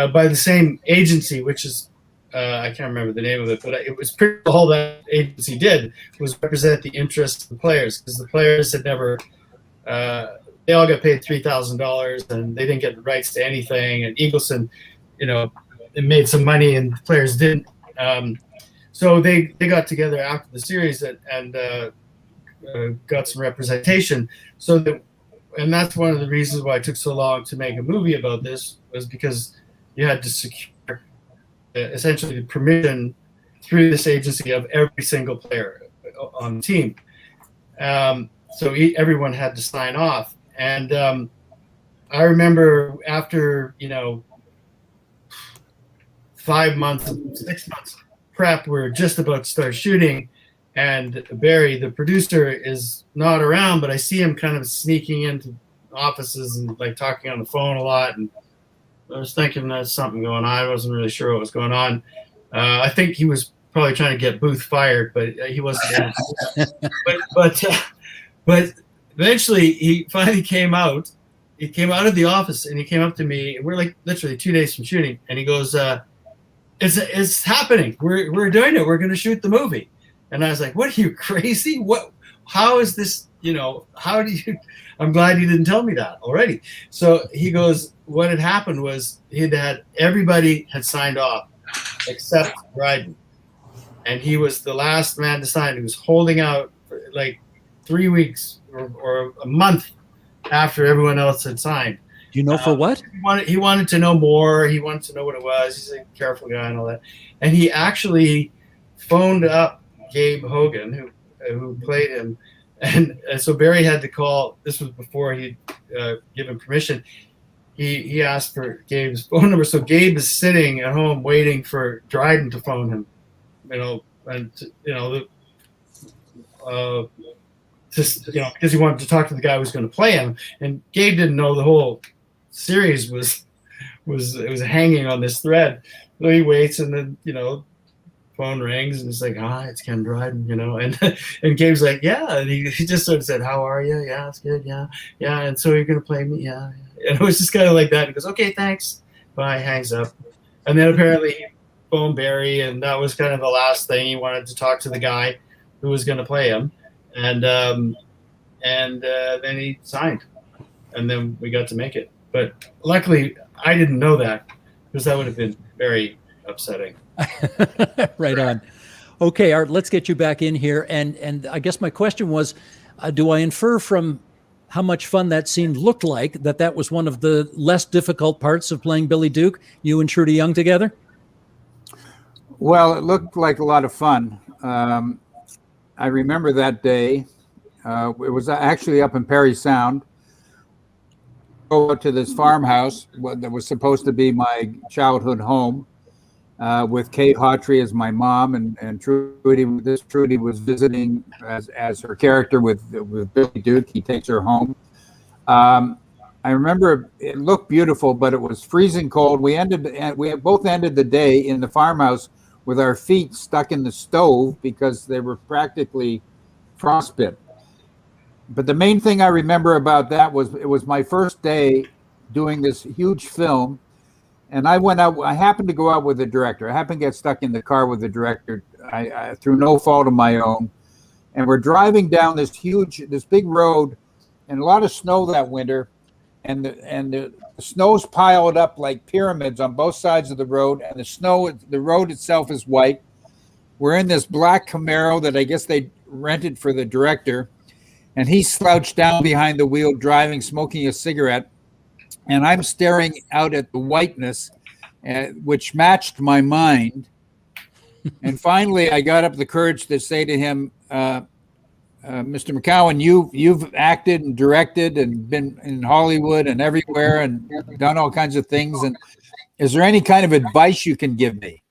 by the same agency, which is, I can't remember the name of it, but it was pretty, all that agency did was represent the interests of the players, because the players had never, they all got paid $3,000 and they didn't get the rights to anything. And Eagleson, you know, it made some money and the players didn't. So they got together after the series and got some representation. And that's one of the reasons why it took so long to make a movie about this, was because you had to secure essentially the permission through this agency of every single player on the team. So everyone had to sign off. And I remember after, 6 months prep, we're just about to start shooting, and Barry, the producer, is not around, but I see him kind of sneaking into offices and like talking on the phone a lot. And I was thinking there's something going on. I wasn't really sure what was going on. I think he was probably trying to get Booth fired, but he wasn't. But eventually he finally came out. He came out of the office and he came up to me. We're like literally 2 days from shooting, and he goes, It's happening. We're doing it. We're going to shoot the movie. And I was like, what, are you crazy? How is this, how do you, I'm glad you didn't tell me that already. So he goes, what had happened was everybody had signed off except Dryden. And he was the last man to sign. He was holding out for like 3 weeks or a month after everyone else had signed. Do you know for what? He wanted to know more. He wanted to know what it was. He's a careful guy and all that. And he actually phoned up Gabe Hogan, who played him. And so Barry had to call. This was before he'd given permission. He asked for Gabe's phone number. So Gabe is sitting at home waiting for Dryden to phone him, because he wanted to talk to the guy who was going to play him. And Gabe didn't know the whole series was hanging on this thread. So he waits, and then phone rings, and it's like, hi, it's Ken Dryden, and Gabe's like, yeah, and he just sort of said, how are you? Yeah, it's good. Yeah, and so you're gonna play me? Yeah. And it was just kind of like that. He goes, okay, thanks, bye, hangs up. And then apparently he phoned Barry, and that was kind of the last thing. He wanted to talk to the guy who was going to play him, and then he signed, and then we got to make it. But luckily, I didn't know that, because that would have been very upsetting. Right on. Okay, Art, let's get you back in here. And I guess my question was, do I infer from how much fun that scene looked like that was one of the less difficult parts of playing Billy Duke, you and Trudy Young together? Well, it looked like a lot of fun. I remember that day. It was actually up in Parry Sound. Go out to this farmhouse that was supposed to be my childhood home, with Kate Hawtrey as my mom, and Trudy. Trudy was visiting as her character with Billy Duke. He takes her home. I remember it looked beautiful, but it was freezing cold. We both ended the day in the farmhouse with our feet stuck in the stove because they were practically frostbitten. But the main thing I remember about that was it was my first day doing this huge film. And I went out, I happened to go out with the director. I happened to get stuck in the car with the director I through no fault of my own. And we're driving down this big road, and a lot of snow that winter. And the snow's piled up like pyramids on both sides of the road. And the road itself is white. We're in this black Camaro that I guess they rented for the director. And he's slouched down behind the wheel, driving, smoking a cigarette. And I'm staring out at the whiteness, which matched my mind. And finally, I got up the courage to say to him, Mr. McCowan, you've acted and directed and been in Hollywood and everywhere and done all kinds of things. And is there any kind of advice you can give me?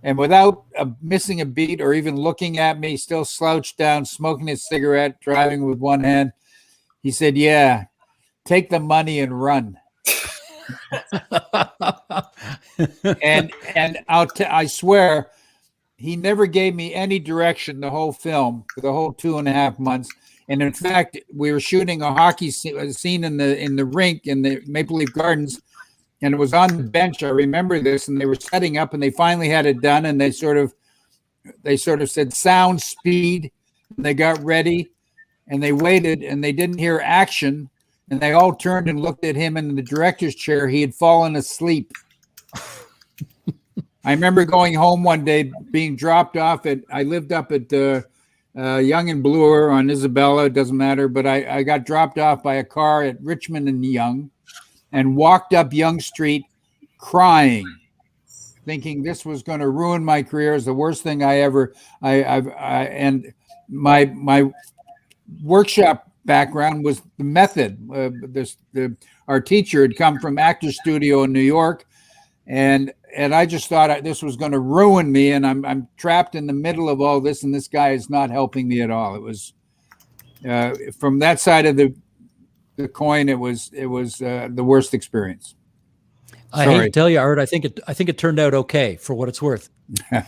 And without missing a beat or even looking at me, still slouched down, smoking his cigarette, driving with one hand, he said, yeah, take the money and run. and I swear, he never gave me any direction the whole film for the whole 2.5 months. And in fact, we were shooting a hockey scene in the rink in the Maple Leaf Gardens, and it was on the bench. I remember this, and they were setting up, and they finally had it done, and they sort of said sound, speed, and they got ready, and they waited, and they didn't hear action, and they all turned and looked at him in the director's chair. He had fallen asleep. I remember going home one day, being dropped off I lived up at Young and Bloor on Isabella, it doesn't matter, but I got dropped off by a car at Richmond and Young and walked up Young Street crying, thinking this was going to ruin my career. It's the worst thing and my workshop background was the method. Our teacher had come from Actors Studio in New York, and I just thought this was going to ruin me, and I'm trapped in the middle of all this, and this guy is not helping me at all. It was from that side of the coin. It was the worst experience. I hate to tell you, Art. I think it turned out okay for what it's worth. I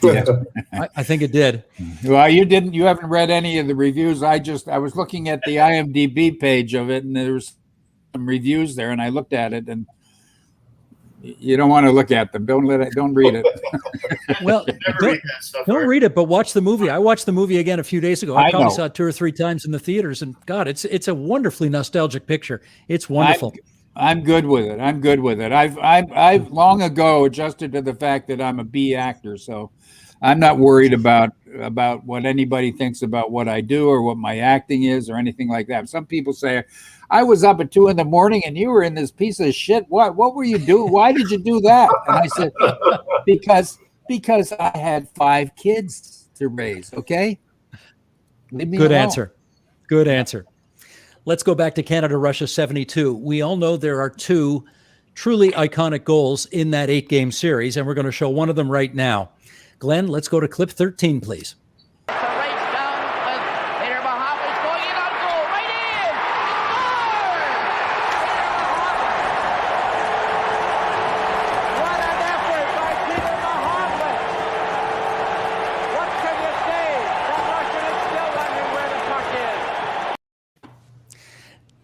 think it did. Well, you haven't read any of the reviews. I was looking at the IMDb page of it, and there was some reviews there, and I looked at it, and you don't want to look at them. Don't read it. Well, don't read it, but watch the movie. I watched the movie again a few days ago. I probably saw it 2 or 3 times in the theaters, and God, it's a wonderfully nostalgic picture. It's wonderful. I'm good with it. I've long ago adjusted to the fact that I'm a B actor, so I'm not worried about what anybody thinks about what I do or what my acting is or anything like that. Some people say, I was up at 2 a.m. and you were in this piece of shit. What were you doing? Why did you do that? And I said, because I had 5 kids to raise. Okay. Leave me alone. Answer. Good answer. Let's go back to Canada, Russia 72. We all know there are 2 truly iconic goals in that 8-game series, and we're going to show one of them right now. Glenn, let's go to clip 13, please.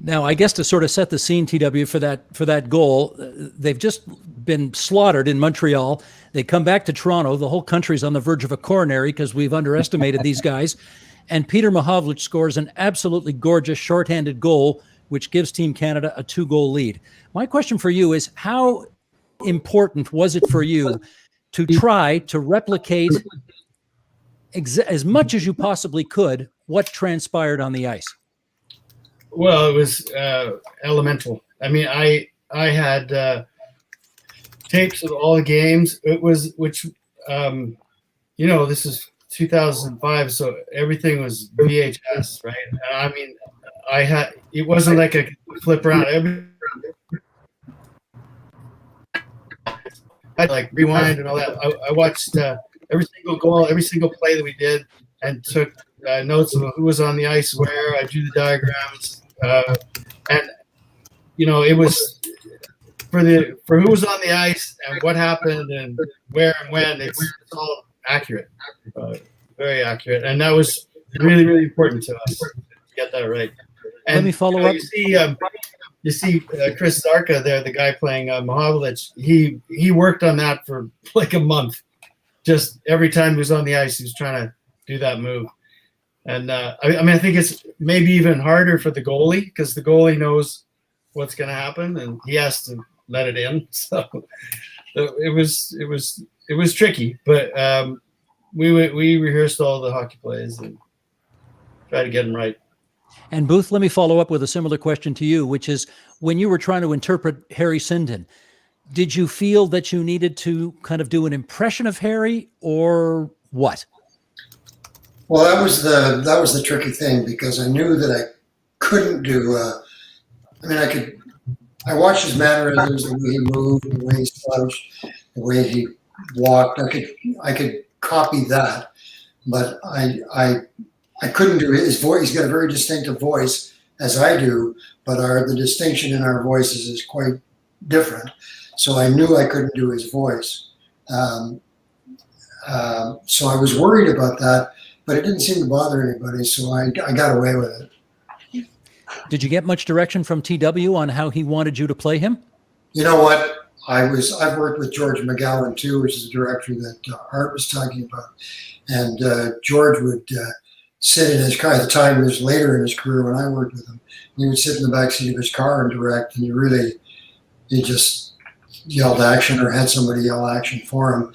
Now, I guess to sort of set the scene, TW, for that goal, they've just been slaughtered in Montreal. They come back to Toronto. The whole country's on the verge of a coronary because we've underestimated these guys. And Peter Mahovlich scores an absolutely gorgeous shorthanded goal, which gives Team Canada a 2-goal lead. My question for you is, how important was it for you to try to replicate as much as you possibly could what transpired on the ice? Well, it was elemental. I mean, I had tapes of all the games. It was, this is 2005, so everything was VHS, right? I mean, it wasn't like a flip around. I had to, like, rewind and all that. I watched every single goal, every single play that we did, and took notes of who was on the ice where. I drew the diagrams, and it was for who was on the ice and what happened and where and when. It's all accurate, very accurate, and that was really, really important to us to get that right. And let me follow up. You see Chris Zarka there, the guy playing Mahovlich. He worked on that for like a month. Just every time he was on the ice, he was trying to do that move. And I think it's maybe even harder for the goalie, because the goalie knows what's going to happen and he has to let it in. So it was tricky, but we rehearsed all the hockey plays and tried to get them right. And Booth, let me follow up with a similar question to you, which is, when you were trying to interpret Harry Sinden, did you feel that you needed to kind of do an impression of Harry, or what? Well, that was the tricky thing, because I knew that I couldn't do. I watched his mannerisms, the way he moved, the way he slouched, the way he walked. I could copy that, but I couldn't do his voice. He's got a very distinctive voice, as I do, but the distinction in our voices is quite different. So I knew I couldn't do his voice. So I was worried about that, but it didn't seem to bother anybody, so I got away with it. Did you get much direction from TW on how he wanted you to play him? You know what? I've worked with George McGowan too, which is the director that Art was talking about. And George would sit in his car. At the time, it was later in his career when I worked with him. He would sit in the backseat of his car and direct, and he just yelled action or had somebody yell action for him.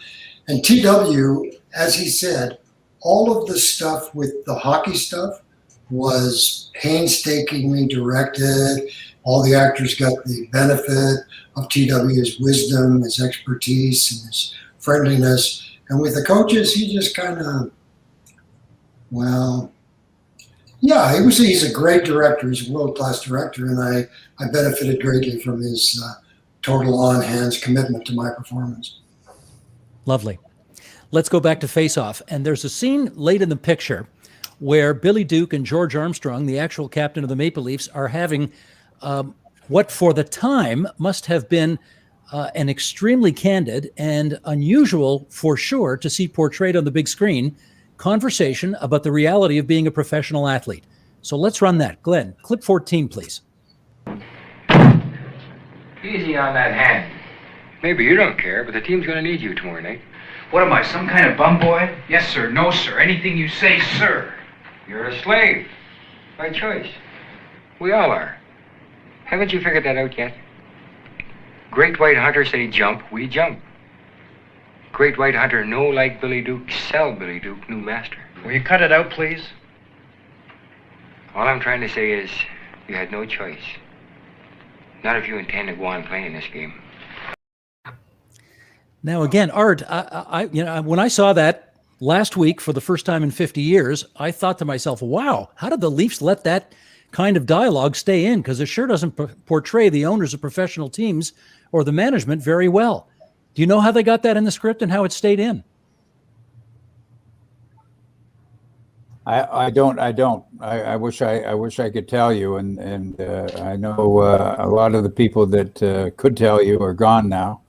And TW, as he said, all of the stuff with the hockey stuff was painstakingly directed. All the actors got the benefit of TW's wisdom, his expertise, and his friendliness. And with the coaches, he just kind of, he's a great director. He's a world-class director, and I benefited greatly from his total on-hands commitment to my performance. Lovely. Let's go back to Face-Off. And there's a scene late in the picture where Billy Duke and George Armstrong, the actual captain of the Maple Leafs, are having what for the time must have been an extremely candid and unusual, for sure, to see portrayed on the big screen, conversation about the reality of being a professional athlete. So let's run that. Glenn, clip 14, please. Easy on that hand. Maybe you don't care, but the team's going to need you tomorrow night. What am I, some kind of bum boy? Yes, sir. No, sir. Anything you say, sir. You're a slave. By choice. We all are. Haven't you figured that out yet? Great White Hunter say jump, we jump. Great White Hunter no like Billy Duke, sell Billy Duke, new master. Will you cut it out, please? All I'm trying to say is, you had no choice. Not if you intend to go on playing this game. Now, again, Art, when I saw that last week for the first time in 50 years, I thought to myself, wow, how did the Leafs let that kind of dialogue stay in? Because it sure doesn't portray the owners of professional teams or the management very well. Do you know how they got that in the script and how it stayed in? I don't. I wish I could tell you, and I know a lot of the people that could tell you are gone now.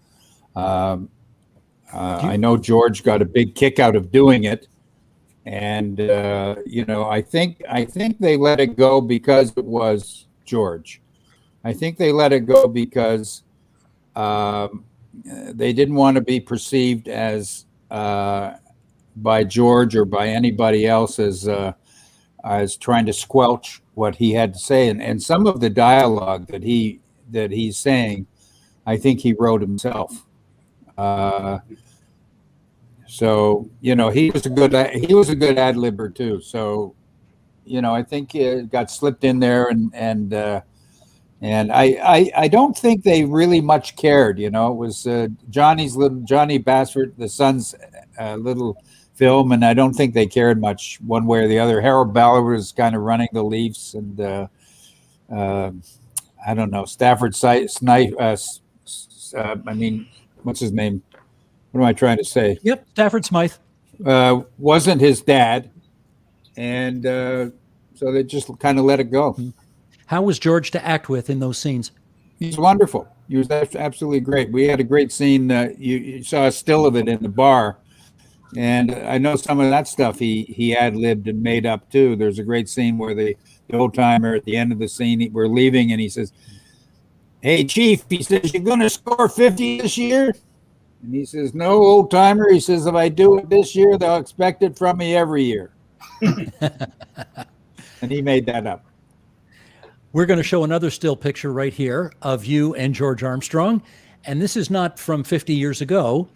I know George got a big kick out of doing it, and I think they let it go because it was George. I think they let it go because they didn't want to be perceived as by George or by anybody else as trying to squelch what he had to say. And some of the dialogue that he's saying, I think he wrote himself. So he was a good ad-libber too. So I think it got slipped in there, and I don't think they really much cared. It was Johnny Bassford, the son's little film, and I don't think they cared much one way or the other. Harold Ballard was kind of running the Leafs, and I don't know, Stafford Snipe. What's his name? what am I trying to say? Yep, Stafford Smythe. Wasn't his dad. And so they just kind of let it go. How was George to act with in those scenes? He's wonderful. He was absolutely great. We had a great scene. You saw a still of it in the bar. And I know some of that stuff he ad-libbed and made up too. There's a great scene where the old timer at the end of the scene, we're leaving, and he says, "Hey, Chief," he says, "you're going to score 50 this year?" And he says, "No, old timer." He says, "If I do it this year, they'll expect it from me every year." And he made that up. We're going to show another still picture right here of you and George Armstrong. And this is not from 50 years ago.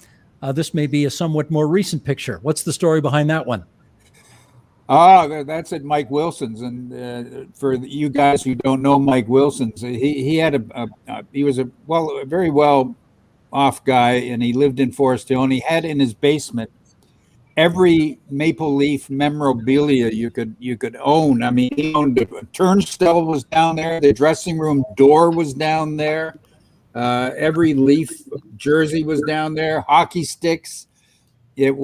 This may be a somewhat more recent picture. What's the story behind that one? That's at Mike Wilson's. And for you guys who don't know Mike Wilson's, he had he was a very well off guy, and he lived in Forest Hill, and he had in his basement every Maple Leaf memorabilia you could own. I mean, he owned a turnstile was down there, the dressing room door was down there. Every Leaf jersey was down there, hockey sticks. It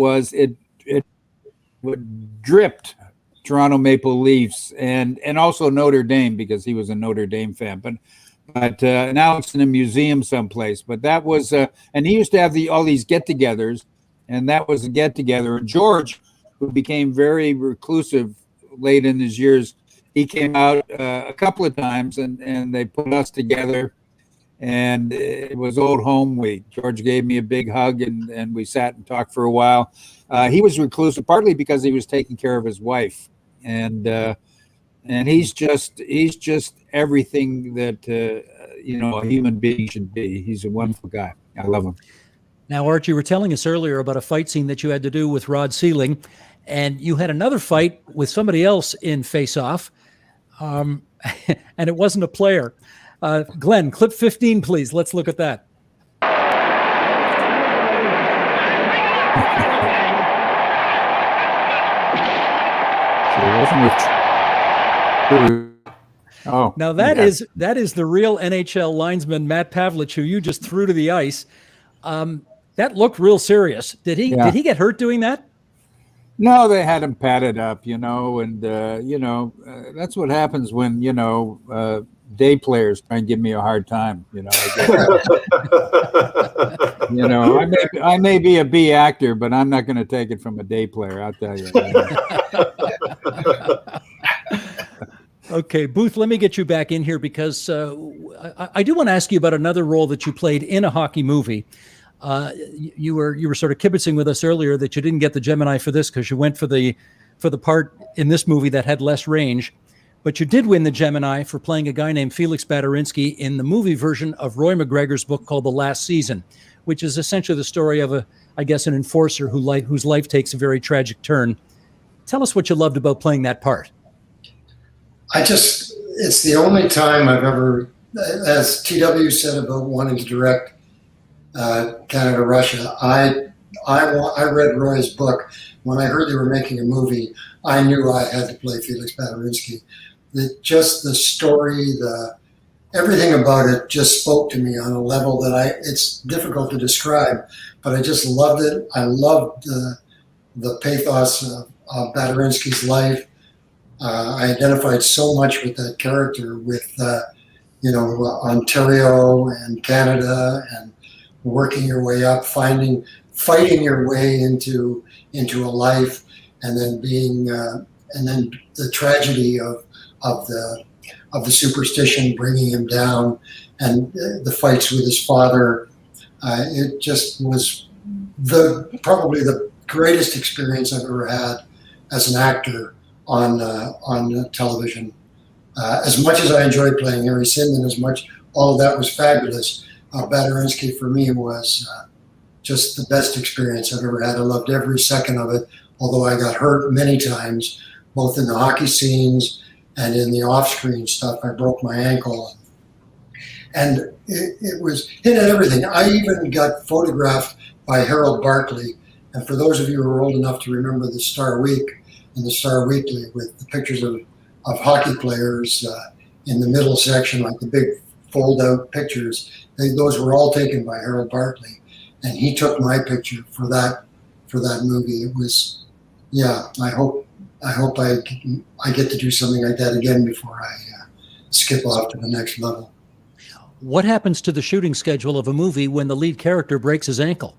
dripped Toronto Maple Leafs and also Notre Dame, because he was a Notre Dame fan. But now it's in a museum someplace. But that was and he used to have all these get-togethers, and that was a get-together. And George, who became very reclusive late in his years, he came out a couple of times, and they put us together. And it was old home week. George gave me a big hug, and we sat and talked for a while. He was reclusive, partly because he was taking care of his wife, and he's just everything that a human being should be. He's a wonderful guy. I love him. Now, Art, you were telling us earlier about a fight scene that you had to do with Rod Sealing, and you had another fight with somebody else in Face Off, and it wasn't a player. Glenn, clip 15, please. Let's look at that. Now that is the real NHL linesman Matt Pavlich, who you just threw to the ice. That looked real serious. Did he get hurt doing that? No, they had him padded up, and that's what happens when day players try and give me a hard time. I may be a B actor, but I'm not going to take it from a day player. I'll tell you. Okay, Booth, let me get you back in here, because I do want to ask you about another role that you played in a hockey movie. You were sort of kibitzing with us earlier that you didn't get the Gemini for this because you went for the part in this movie that had less range. But you did win the Gemini for playing a guy named Felix Baderinsky in the movie version of Roy McGregor's book called The Last Season, which is essentially the story of an enforcer whose life takes a very tragic turn. Tell us what you loved about playing that part. It's the only time I've ever, as TW said about wanting to direct Canada, Russia, I read Roy's book. When I heard they were making a movie, I knew I had to play Felix Baderinsky. Just the story, everything about it just spoke to me on a level that it's difficult to describe, but I just loved it. I loved the pathos of Baderinsky's life. I identified so much with that character, with Ontario and Canada, and working your way up, fighting your way into a life, and then and then the tragedy of the superstition bringing him down, and the fights with his father. It just was probably the greatest experience I've ever had as an actor on television. As much as I enjoyed playing Harry Sinden, all of that was fabulous. Baderinsky for me was just the best experience I've ever had. I loved every second of it, although I got hurt many times, both in the hockey scenes and in the off-screen stuff. I broke my ankle. And it was hit at everything. I even got photographed by Harold Barkley. And for those of you who are old enough to remember the Star Week and the Star Weekly with the pictures of hockey players in the middle section, like the big fold-out pictures, those were all taken by Harold Barkley. and he took my picture for that movie. It was, yeah. I hope I get to do something like that again before I skip off to the next level. What happens to the shooting schedule of a movie when the lead character breaks his ankle?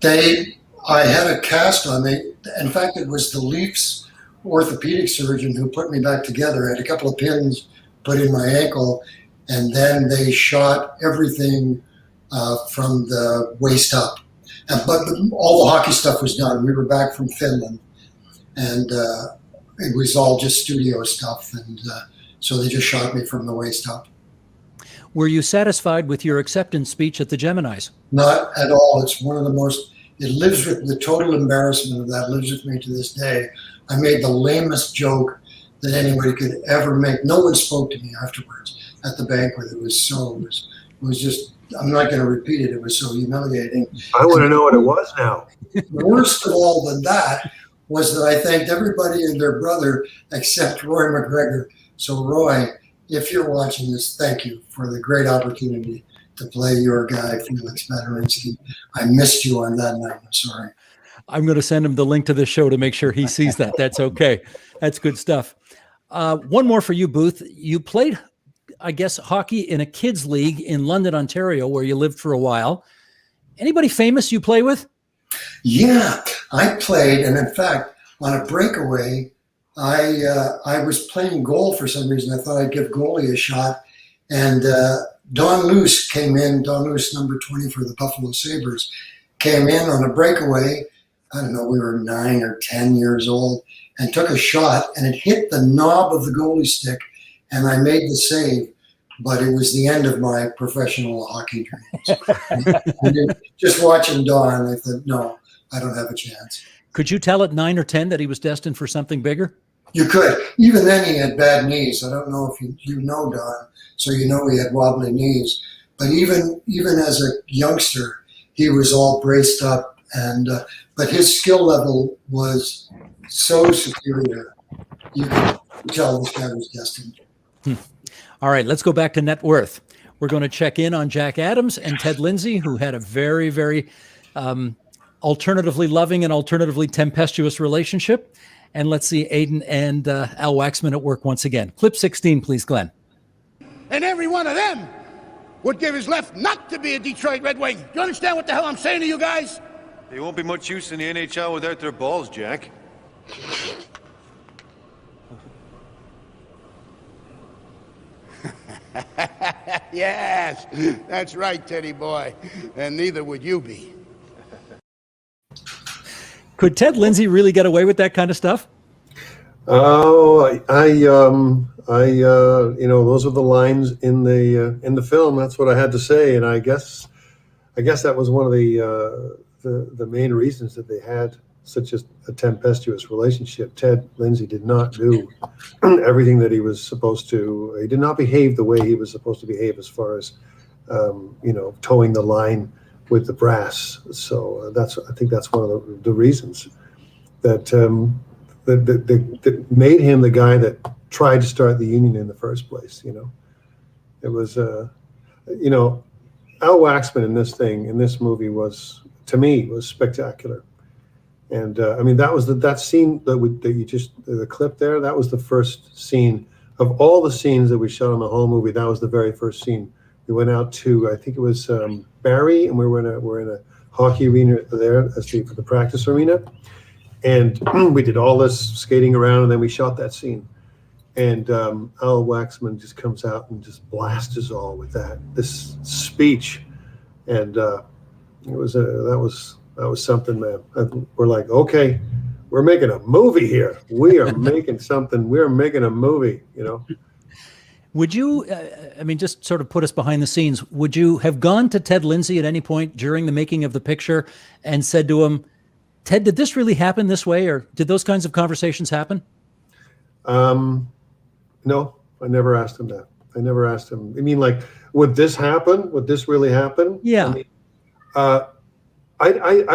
I had a cast on me. In fact, it was the Leafs orthopedic surgeon who put me back together. I had a couple of pins put in my ankle, and then they shot everything from the waist up. But all the hockey stuff was done. We were back from Finland, and it was all just studio stuff. And so they just shot me from the waist up. Were you satisfied with your acceptance speech at the Geminis? Not at all. It's one of the most, it lives with the total embarrassment of that lives with me to this day. I made the lamest joke that anybody could ever make. No one spoke to me afterwards at the banquet. It was just, I'm not going to repeat it. It was so humiliating. I want to know what it was now. Worst of all than that was that I thanked everybody and their brother except Roy McGregor. So Roy, if you're watching this, thank you for the great opportunity to play your guy, Felix Baderinsky. I missed you on that night. I'm sorry. I'm going to send him the link to the show to make sure he sees that. That's okay. That's good stuff. One more for you, Booth. You played, I guess, hockey in a kids' league in London, Ontario, where you lived for a while. Anybody famous you play with? Yeah, I played, and in fact, on a breakaway, I was playing goal for some reason. I thought I'd give goalie a shot, and Don Luce came in. Don Luce, number 20 for the Buffalo Sabres, came in on a breakaway. I don't know, we were 9 or 10 years old, and took a shot, and it hit the knob of the goalie stick, and I made the save, but it was the end of my professional hockey dreams. And just watching Don, I thought, no, I don't have a chance. Could you tell at 9 or 10 that he was destined for something bigger? You could. Even then, he had bad knees. I don't know if you know Don, so you know he had wobbly knees. But even as a youngster, he was all braced up, and but his skill level was so superior. You could tell this guy was destined. All right, let's go back to net worth. We're going to check in on Jack Adams and Ted Lindsay, who had a very, very alternatively loving and alternatively tempestuous relationship. And let's see Aiden and Al Waxman at work once again. Clip 16, please, Glenn. And every one of them would give his left not to be a Detroit Red Wing. You understand what the hell I'm saying to you guys? They won't be much use in the NHL without their balls, Jack. Yes, that's right, Teddy boy. And neither would you be. Could Ted Lindsay really get away with that kind of stuff? Oh, those are the lines in the film. That's what I had to say, and I guess that was one of the main reasons that they had such a tempestuous relationship. Ted Lindsay did not do everything that he was supposed to. He did not behave the way he was supposed to behave as far as towing the line with the brass. So I think that's one of the reasons that made him the guy that tried to start the union in the first place. It was Al Waxman in this movie was, to me, was spectacular. And that was that scene the clip there. That was the first scene of all the scenes that we shot in the whole movie. That was the very first scene. We went out to, I think it was Barrie, and we're in a hockey arena there for the practice arena, and we did all this skating around, and then we shot that scene. And Al Waxman just comes out and just blasts us all with this speech, and that was something, man. We're like, okay, we're making a movie here. We are making something. We're making a movie, Would you, just sort of put us behind the scenes, would you have gone to Ted Lindsay at any point during the making of the picture and said to him, Ted, did this really happen this way? Or did those kinds of conversations happen? No, I never asked him that. I never asked him. I mean, like, would this happen? Would this really happen? Yeah. I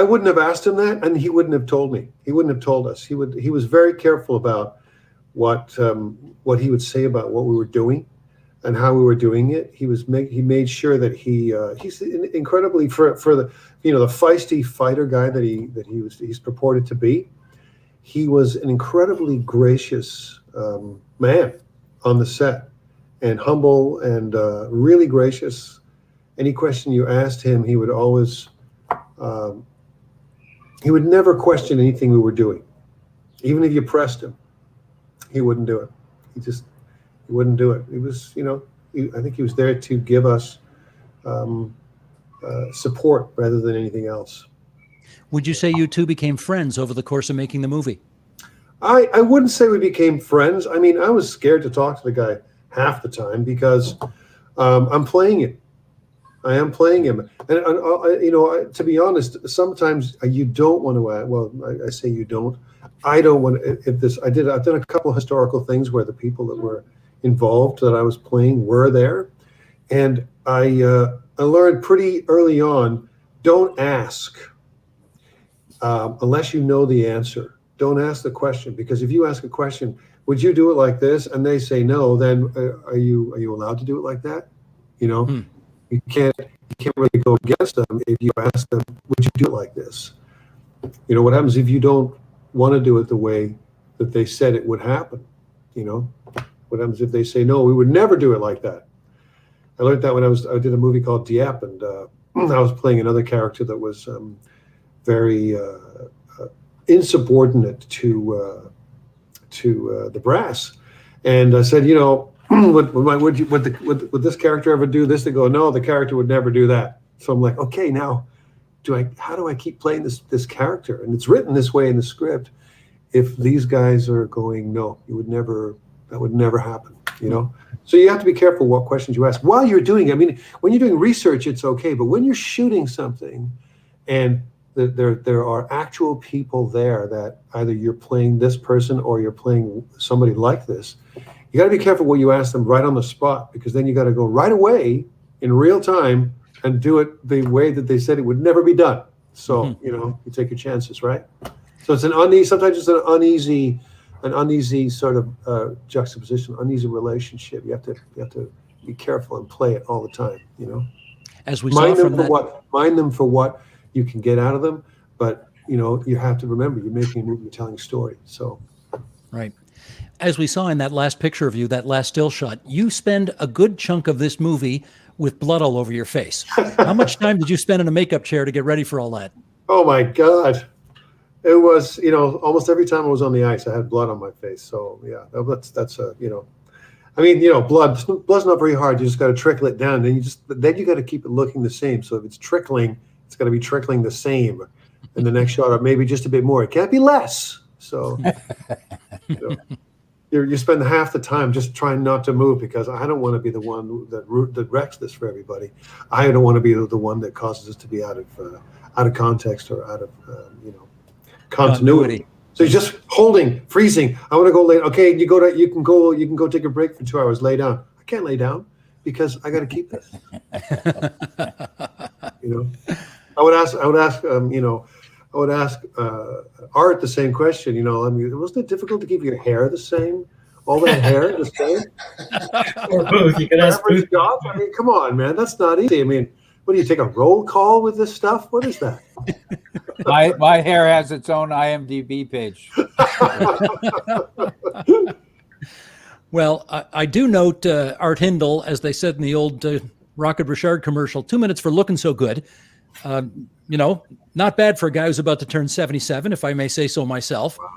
wouldn't have asked him that, and he wouldn't have told me. He wouldn't have told us. He was very careful about what he would say about what we were doing. and how we were doing it. He made sure that he's incredibly for the the feisty fighter guy that he's purported to be. He was an incredibly gracious man on the set, and humble and really gracious. Any question you asked him, he would always he would never question anything we were doing. Even if you pressed him, he wouldn't do it. He wouldn't do it. He was, I think he was there to give us support rather than anything else. Would you say you two became friends over the course of making the movie? I wouldn't say we became friends. I mean, I was scared to talk to the guy half the time because I'm playing it. I am playing him, and to be honest, sometimes you don't want to. Well, I say you don't. I don't want to. I've done a couple of historical things where the people that were involved that I was playing were there, and I learned pretty early on: don't ask unless you know the answer. Don't ask the question, because if you ask a question, would you do it like this, and they say no, then are you allowed to do it like that? You can't really go against them if you ask them, would you do it like this? What happens if you don't want to do it the way that they said it would happen? What happens if they say, no, we would never do it like that? I learned that when I did a movie called Dieppe, and I was playing another character that was very insubordinate to the brass. And I said, would this character ever do this? They go, no, the character would never do that. So I'm like, okay, now how do I keep playing this character? And it's written this way in the script. If these guys are going, no, that would never happen, So you have to be careful what questions you ask while you're doing it. I mean, when you're doing research, it's okay, but when you're shooting something and there are actual people there that either you're playing this person or you're playing somebody like this, you got to be careful what you ask them right on the spot, because then you got to go right away in real time and do it the way that they said it would never be done. So, you take your chances, right? So it's sometimes it's an uneasy sort of juxtaposition, uneasy relationship. You have to be careful and play it all the time, As we saw from that. Mind them for what you can get out of them, but you have to remember you're making a movie, you're telling a story. So, right. As we saw in that last picture of you, that last still shot, you spend a good chunk of this movie with blood all over your face. How much time did you spend in a makeup chair to get ready for all that? Oh my God. It was, almost every time I was on the ice, I had blood on my face. So yeah, that's blood's not very hard. You just got to trickle it down. Then you got to keep it looking the same. So if it's trickling, it's got to be trickling the same in the next shot, or maybe just a bit more. It can't be less. So, you spend half the time just trying not to move, because I don't want to be the one that wrecks this for everybody. I don't want to be the one that causes us to be out of context or out of continuity. So you're just holding, freezing. I want to go lay. Okay, you can go take a break for 2 hours. Lay down. I can't lay down because I got to keep this. I would ask Art the same question. Wasn't it difficult to keep your hair the same? All that hair the same? Or both. You can ask both. Job? I mean, come on, man. That's not easy. I mean, what do you take a roll call with this stuff? What is that? My hair has its own IMDb page. Well, I do note Art Hindle, as they said in the old Rocket Richard commercial, 2 minutes for looking so good. Not bad for a guy who's about to turn 77, if I may say so myself. Wow.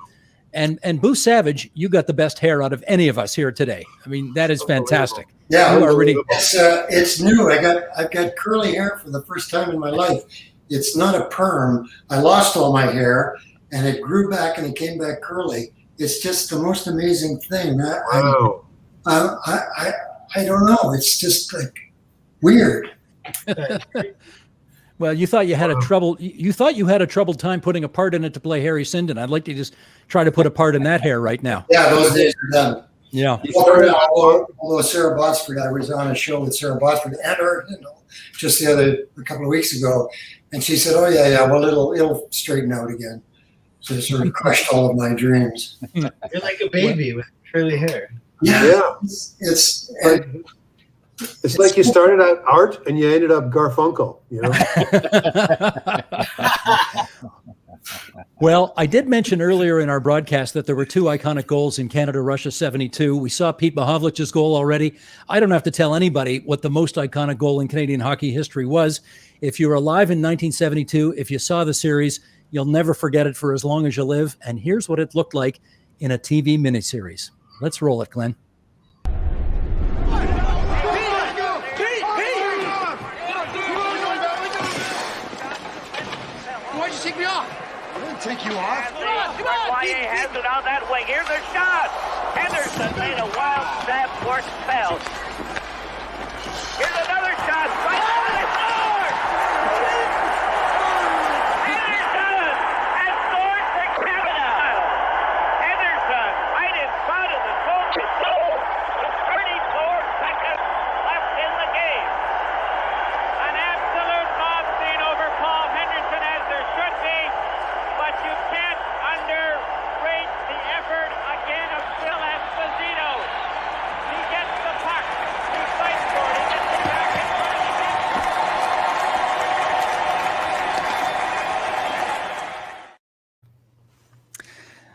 And Boo Savage, you got the best hair out of any of us here today. I mean, that is fantastic. Yeah, you are really. It's new. I've got curly hair for the first time in my life. It's not a perm. I lost all my hair, and it grew back, and it came back curly. It's just the most amazing thing. Wow. I don't know. It's just like weird. Well, you thought you had a troubled time putting a part in it to play Harry Sinden. I'd like to just try to put a part in that hair right now. Yeah, those days are done. Yeah. Although Sarah Botsford, I was on a show with Sarah Botsford and Art Hindle just a couple of weeks ago, and she said, "Oh yeah, well it'll straighten out again." So it sort of crushed all of my dreams. You're like a baby with curly hair. Yeah. It's It's like you started out Art and you ended up Garfunkel, you know? Well, I did mention earlier in our broadcast that there were two iconic goals in Canada-Russia 72. We saw Pete Mahovlich's goal already. I don't have to tell anybody what the most iconic goal in Canadian hockey history was. If you were alive in 1972, if you saw the series, you'll never forget it for as long as you live. And here's what it looked like in a TV miniseries. Let's roll it, Glenn. Why'd you take me off? I didn't take you off. Boyer has it on that wing. Here's a shot. Henderson made a wild stab towards Feld. Here's another shot. Right over the score. Henderson has scored for Canada. Henderson right in front of the focus goal. 34 seconds left in the game. An absolute mob scene over Paul Henderson, as there should be, but you can't underrate the effort again of Phil Esposito. He gets the puck, he fights for it, he gets it back in front of the net.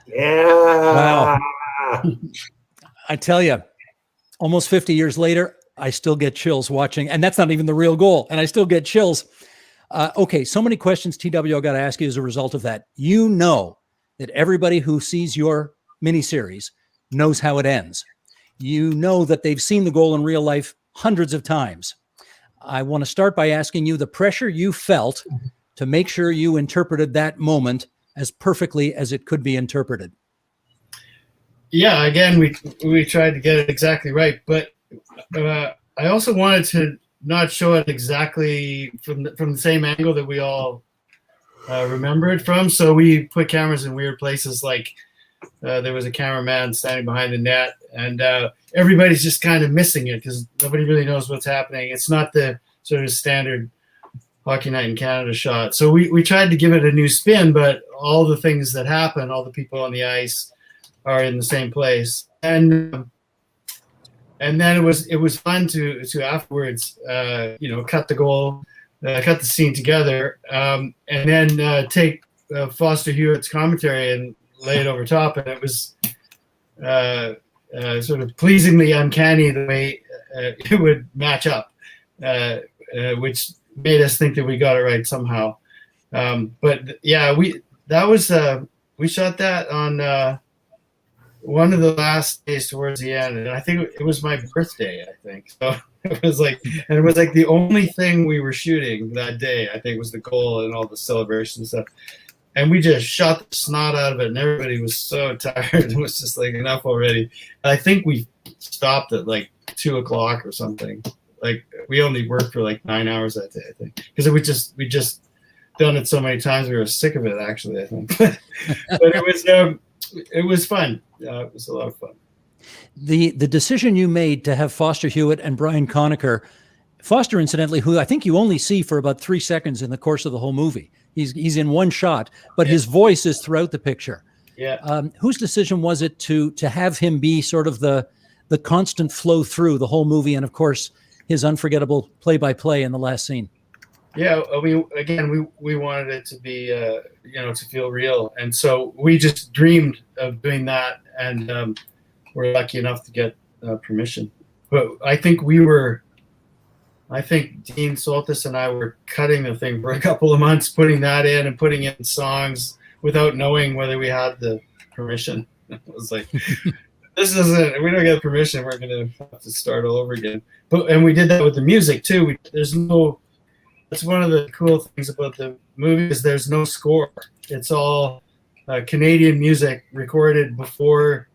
Yeah. Wow. I tell you, almost 50 years later, I still get chills watching, and that's not even the real goal, and I still get chills. Okay, so many questions, TW, I got to ask you as a result of that. You know that everybody who sees your miniseries knows how it ends. You know that they've seen the goal in real life hundreds of times. I want to start by asking you the pressure you felt to make sure you interpreted that moment as perfectly as it could be interpreted. Yeah, again, we tried to get it exactly right, but I also wanted to not show it exactly from the same angle that we all remember it from. So we put cameras in weird places, like there was a cameraman standing behind the net, and everybody's just kind of missing it because nobody really knows what's happening. It's not the sort of standard Hockey Night in Canada shot. So we tried to give it a new spin, but all the things that happen, all the people on the ice are in the same place. And then it was fun to afterwards, cut the goal, cut the scene together, and then take Foster Hewitt's commentary and lay it over top. And it was sort of pleasingly uncanny the way it would match up, which made us think that we got it right somehow. But yeah, we shot that on one of the last days towards the end, and I think it was my birthday. I think so. It was like the only thing we were shooting that day. I think was the goal and all the celebration stuff, and we just shot the snot out of it, and everybody was so tired. It was just like enough already. And I think we stopped at like 2:00 or something. Like we only worked for like 9 hours that day, I think, because we just done it so many times we were sick of it. Actually, I think, but it was fun. It was a lot of fun. The decision you made to have Foster Hewitt and Brian Conacher, Foster, incidentally, who I think you only see for about 3 seconds in the course of the whole movie. He's in one shot, but his voice is throughout the picture. Yeah. Whose decision was it to have him be sort of the constant flow through the whole movie, and of course his unforgettable play-by-play in the last scene? Yeah, we wanted it to be to feel real, and so we just dreamed of doing that, and we're lucky enough to get permission. But I think Dean Soltis and I were cutting the thing for a couple of months, putting that in and putting in songs without knowing whether we had the permission. It was like, this isn't. If we don't get permission, we're gonna have to start all over again. And we did that with the music too. That's one of the cool things about the movie is there's no score. It's all Canadian music recorded before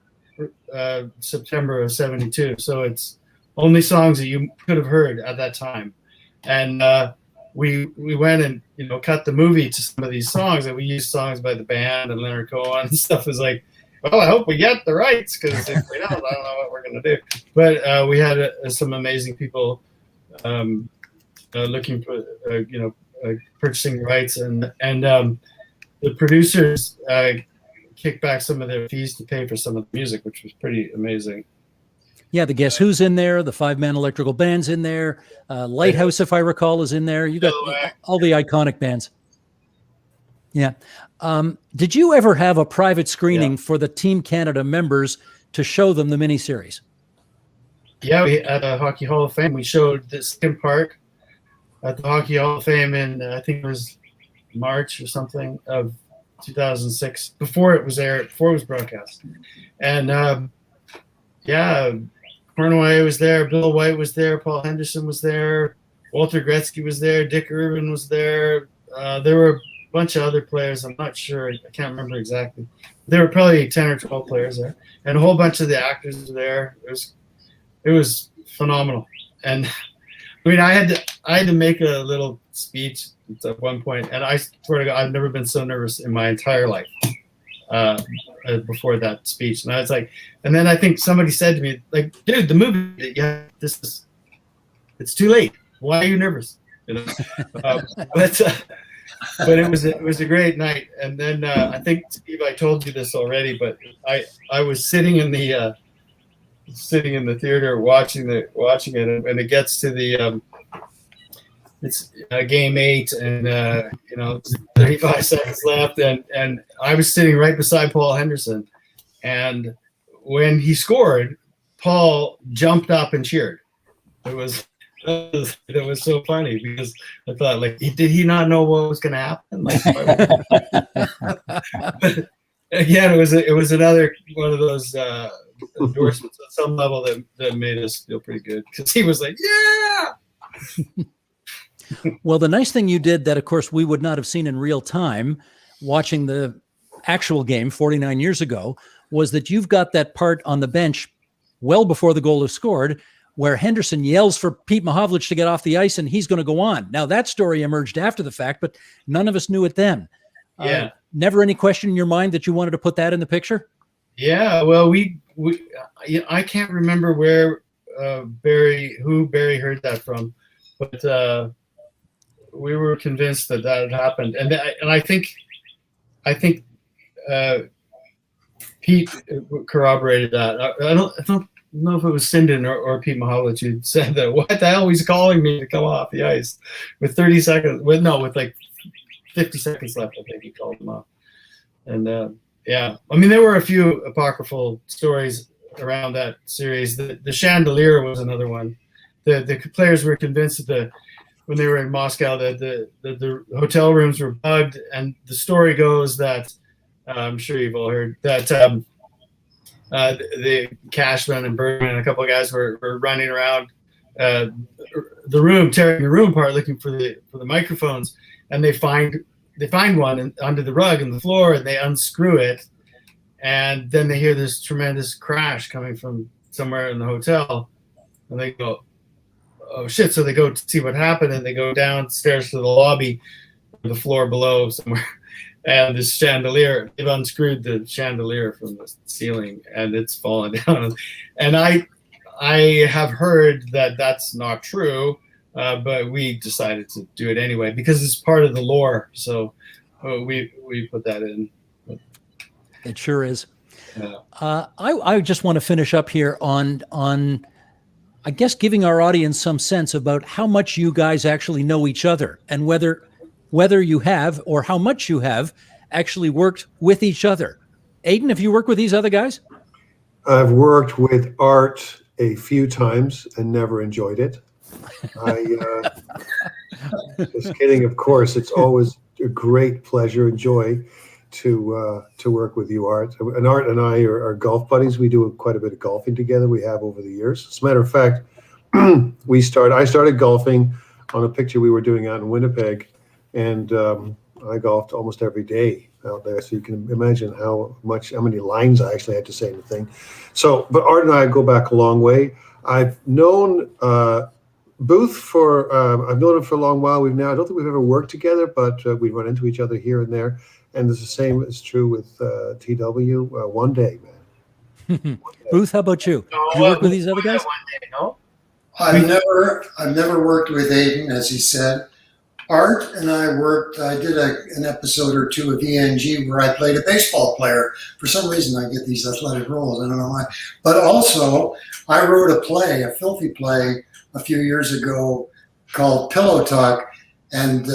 September of '72. So it's only songs that you could have heard at that time. And we went and cut the movie to some of these songs, and we used songs by the band and Leonard Cohen and stuff. Is like, well, I hope we get the rights, because if we don't, I don't know what we're gonna do. But we had some amazing people looking for purchasing rights, and the producers kicked back some of their fees to pay for some of the music, which was pretty amazing. Yeah, the Guess Who's in there. The 5-man electrical band's in there. Lighthouse, if I recall, is in there. You got all the iconic bands. Yeah. Did you ever have a private screening for the Team Canada members to show them the miniseries? Yeah, at the Hockey Hall of Fame, we showed the second part at the Hockey Hall of Fame in, I think it was March or something of 2006, before it was broadcast. And yeah, Cornway was there, Bill White was there, Paul Henderson was there, Walter Gretzky was there, Dick Irvin was there. There were a bunch of other players. I'm not sure. I can't remember exactly. There were probably 10 or 12 players there, and a whole bunch of the actors were there. It was phenomenal. And I mean, I had to make a little speech at one point, and I swear to God, I've never been so nervous in my entire life before that speech. And I was like, and then I think somebody said to me, like, dude, the movie, yeah, it's too late. Why are you nervous? You know, but it was a great night. And then I think, Steve, I told you this already, but I was sitting in the theater watching it, and it gets to the it's game 8, and 35 seconds left, and I was sitting right beside Paul Henderson, and when he scored, Paul jumped up and cheered. It was so funny, because I thought, like, did he not know what was going to happen? Like, but again, it was another one of those endorsements at some level that made us feel pretty good, because he was like, yeah. Well, the nice thing you did that, of course, we would not have seen in real time watching the actual game 49 years ago, was that you've got that part on the bench well before the goal is scored, where Henderson yells for Pete Mahovlich to get off the ice and he's going to go on. Now, that story emerged after the fact, but none of us knew it then. Yeah. Never any question in your mind that you wanted to put that in the picture? Yeah, well, I can't remember where Barry heard that from, but we were convinced that had happened, and I think Pete corroborated that. I don't know if it was Sinden or Pete Mahovlich who said that. What the hell? He's calling me to come off the ice with 30 seconds. With like 50 seconds left. I think he called him off, and yeah. I mean, there were a few apocryphal stories around that series. The chandelier was another one. The players were convinced that when they were in Moscow that the hotel rooms were bugged, and the story goes that I'm sure you've all heard that the Cashman and Bergman and a couple of guys were running around the room, tearing the room apart, looking for the microphones, and they find one under the rug on the floor, and they unscrew it, and then they hear this tremendous crash coming from somewhere in the hotel, and they go, oh shit. So they go to see what happened, and they go downstairs to the lobby, the floor below somewhere, and this chandelier, they've unscrewed the chandelier from the ceiling, and it's fallen down. And I have heard that that's not true, but we decided to do it anyway because it's part of the lore. So we put that in. It sure is. Yeah. I just want to finish up here on I guess giving our audience some sense about how much you guys actually know each other, and whether you have or how much you have actually worked with each other. Aiden, have you worked with these other guys? I've worked with Art a few times and never enjoyed it. Just kidding, of course. It's always a great pleasure and joy to work with you, Art. And Art and I are golf buddies. We do quite a bit of golfing together. We have over the years. As a matter of fact, I started golfing on a picture we were doing out in Winnipeg, and I golfed almost every day out there. So you can imagine how many lines I actually had to say in the thing. So, but Art and I go back a long way. I've known Booth I've known him for a long while. I don't think we've ever worked together, but we run into each other here and there. And the same is true with TW. One day, man. Booth, how about you? You work with these other guys? One day, no? I've never worked with Aiden, as he said. Art and I did an episode or two of ENG where I played a baseball player. For some reason, I get these athletic roles. I don't know why. But also, I wrote a play, a filthy play, a few years ago called Pillow Talk. And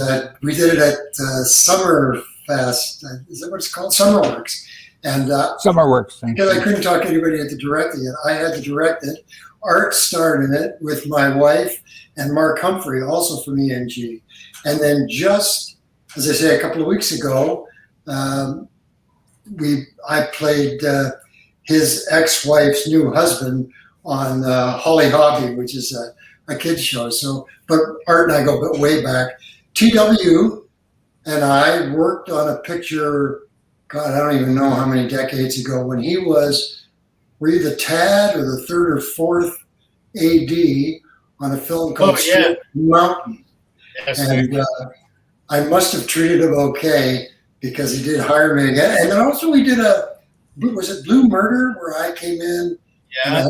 we did it at Summerfest. Is that what it's called? Summerworks. And Summerworks. Because I couldn't talk to anybody into directing it, I had to direct it. Art starred in it with my wife and Mark Humphrey, also from ENG. And then just, as I say, a couple of weeks ago, I played his ex-wife's new husband on Holly Hobby, which is a kid's show. So, but Art and I go way back. TW and I worked on a picture, God, I don't even know how many decades ago, when he was, were you the Tad or the third or fourth AD on a film called Mountain? Yes, and I must have treated him okay because he did hire me again. And then also we did was it Blue Murder where I came in? Yeah.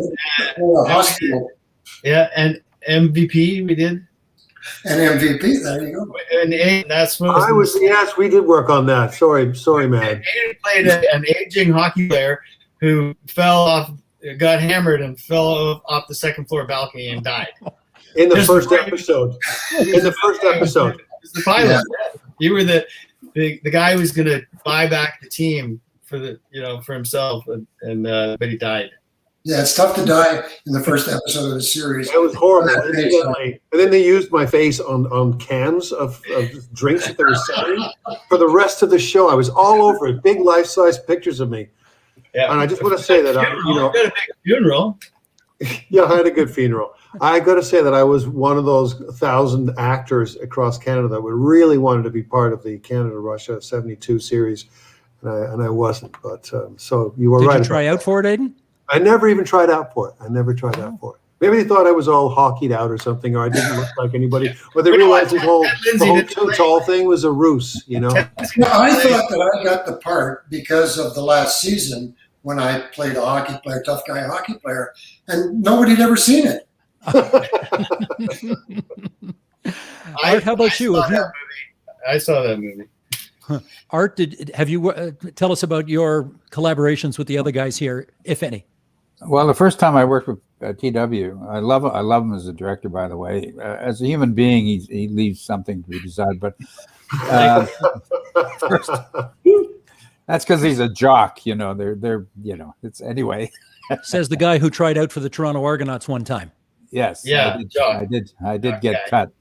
For a hospital. Yeah, and MVP we did. And MVP, there you go. And that's what I was. Yes, we did work on that. Sorry, man. Aiden played an aging hockey player who fell off, got hammered, and fell off the second floor balcony and died. In the first episode. In the first episode. It's the pilot. Yeah. You were the guy who was going to buy back the team for for himself, but he died. Yeah, it's tough to die in the first episode of the series. It was horrible. And then they used my face on cans of drinks that they were selling. For the rest of the show, I was all over it. Big life-size pictures of me. Yeah. And I just want to say that you had a big funeral. Yeah, I had a good funeral. I got to say that I was one of those 1,000 actors across Canada that really wanted to be part of the Canada-Russia 72 series, and I wasn't. But so you were right. Did you try out for it, Aiden? I never even tried out for it. Maybe they thought I was all hockeyed out or something, or I didn't look like anybody. Or they realized the whole too tall thing was a ruse, I thought that I got the part because of the last season when I played a hockey player, tough guy hockey player, and nobody had ever seen it. Art, how about you? I saw that movie. Art, have you tell us about your collaborations with the other guys here, if any? Well, the first time I worked with TW, I love him as a director, by the way. As a human being, he leaves something to be desired. But first, that's because he's a jock. They're it's anyway. Says the guy who tried out for the Toronto Argonauts one time. Yes. Yeah. I did get cut.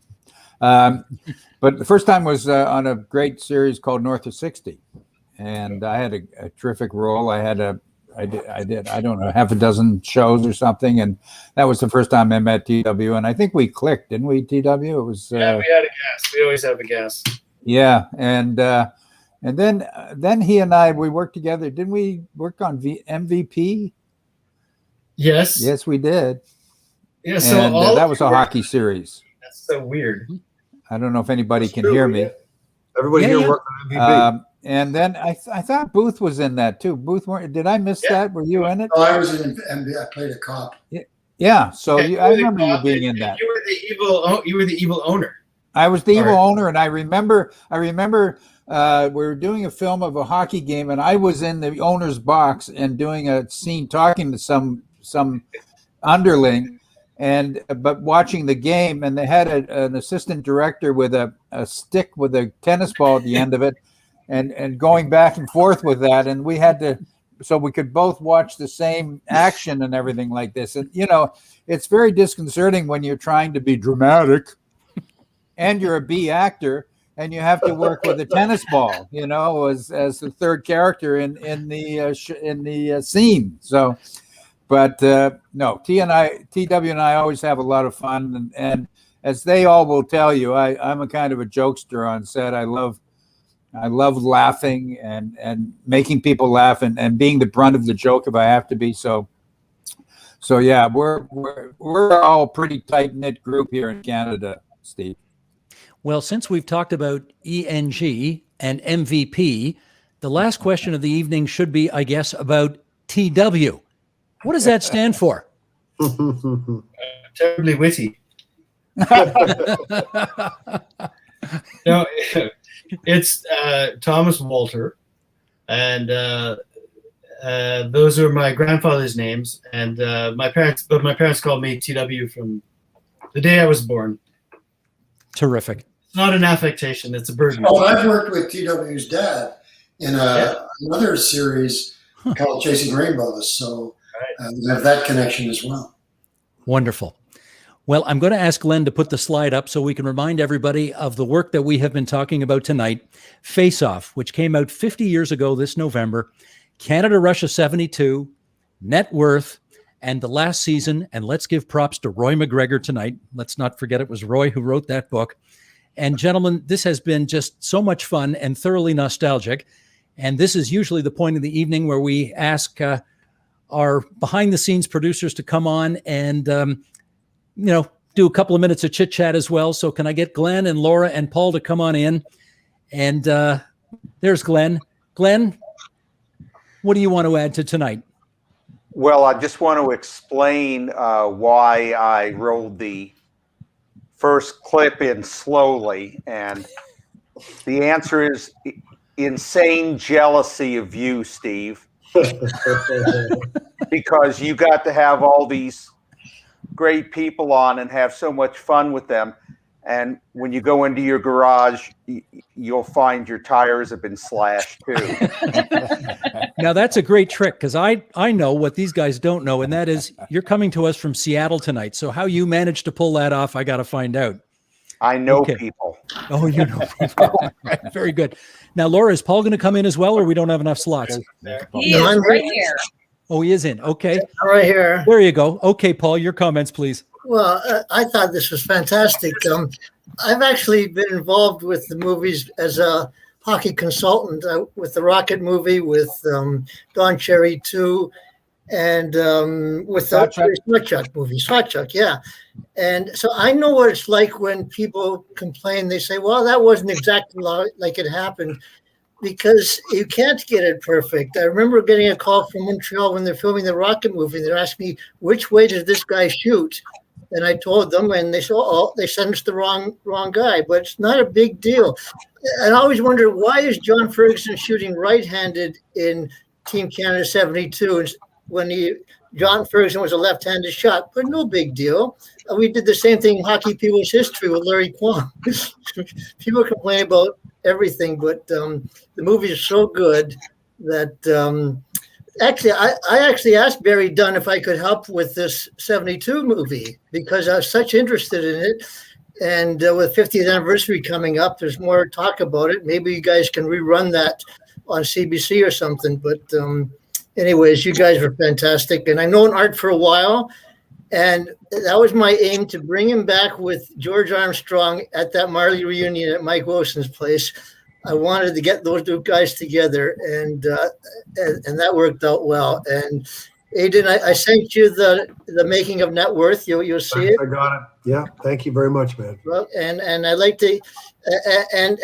But the first time was on a great series called North of 60, and I had a terrific role. I did I don't know, half a dozen shows or something, and that was the first time I met TW, and I think we clicked, didn't we, TW? It was we had a gas. We always have a gas. Yeah, and then he and I, we worked together. Didn't we work on MVP? Yes, we did. Yeah, so that was a hockey series. That's so weird. I don't know if anybody can hear me. Everybody here worked on MVP. And then I thought Booth was in that too. Booth, did I miss that? Were you in it? No, I was in MVP. I played a cop. Yeah. So I remember you being in that. You were the evil owner. I was the evil owner, and I remember we were doing a film of a hockey game, and I was in the owner's box and doing a scene talking to some underling. But watching the game, and they had an assistant director with a stick with a tennis ball at the end of it, and going back and forth with that, and we had to, so we could both watch the same action and everything like this. And it's very disconcerting when you're trying to be dramatic, and you're a B actor, and you have to work with a tennis ball, as the third character in the scene. So. But no, TW and I always have a lot of fun, and as they all will tell you, I'm a kind of a jokester on set. I love laughing and making people laugh and being the brunt of the joke if I have to be. So yeah, we're all a pretty tight knit group here in Canada, Steve. Well, since we've talked about ENG and MVP, the last question of the evening should be, I guess, about TW. What does that stand for? Terribly witty. No, it's Thomas Walter, and those are my grandfather's names, and my parents called me TW from the day I was born. Terrific. It's not an affectation; it's a burden. Well, I've worked with TW's dad in another series called Chasing Rainbows, so I have that connection as well. Wonderful. Well, I'm going to ask Glenn to put the slide up so we can remind everybody of the work that we have been talking about tonight. Face Off, which came out 50 years ago this November, Canada-Russia 72, Net Worth, and the last season. And let's give props to Roy McGregor tonight. Let's not forget it was Roy who wrote that book. And gentlemen, this has been just so much fun and thoroughly nostalgic. And this is usually the point of the evening where we ask our behind-the-scenes producers to come on and do a couple of minutes of chit chat as well. So can I get Glenn and Laura and Paul to come on in? And there's Glenn. Glenn, what do you want to add to tonight? Well, I just want to explain why I rolled the first clip in slowly. And the answer is insane jealousy of you, Steve. Because you got to have all these great people on and have so much fun with them, and when you go into your garage, you'll find your tires have been slashed too. Now that's a great trick, because I know what these guys don't know, and that is you're coming to us from Seattle tonight. So how you managed to pull that off, I got to find out. I know people. Oh, you know people. Right, very good. Now, Laura, is Paul going to come in as well, or we don't have enough slots? He is right here. Oh, he is in. Okay. I'm right here. There you go. Okay, Paul, your comments, please. Well, I thought this was fantastic. I've actually been involved with the movies as a hockey consultant with the Rocket movie, with Don Cherry 2, and with the Sawchuck movie, Sawchuck, yeah. And so I know what it's like when people complain. They say, well, that wasn't exactly like it happened, because you can't get it perfect. I remember getting a call from Montreal when they're filming the Rocket movie. They're asking me, which way did this guy shoot? And I told them, and they said, oh, they sent us the wrong guy. But it's not a big deal. And I always wonder, why is John Ferguson shooting right-handed in Team Canada 72 when John Ferguson was a left-handed shot? But no big deal. We did the same thing in Hockey People's History with Larry Kwong. People complain about everything, but the movie is so good that actually I actually asked Barry Dunn if I could help with this 72 movie, because I was such interested in it. And with 50th anniversary coming up, there's more talk about it. Maybe you guys can rerun that on CBC or something. But anyways, you guys were fantastic. And I've known Art for a while. And that was my aim, to bring him back with George Armstrong at that Marley reunion at Mike Wilson's place. I wanted to get those two guys together, and that worked out well. And Aiden, I sent you the making of Net Worth. You'll see it. I got it. Yeah, thank you very much, man. Well, and I like to, and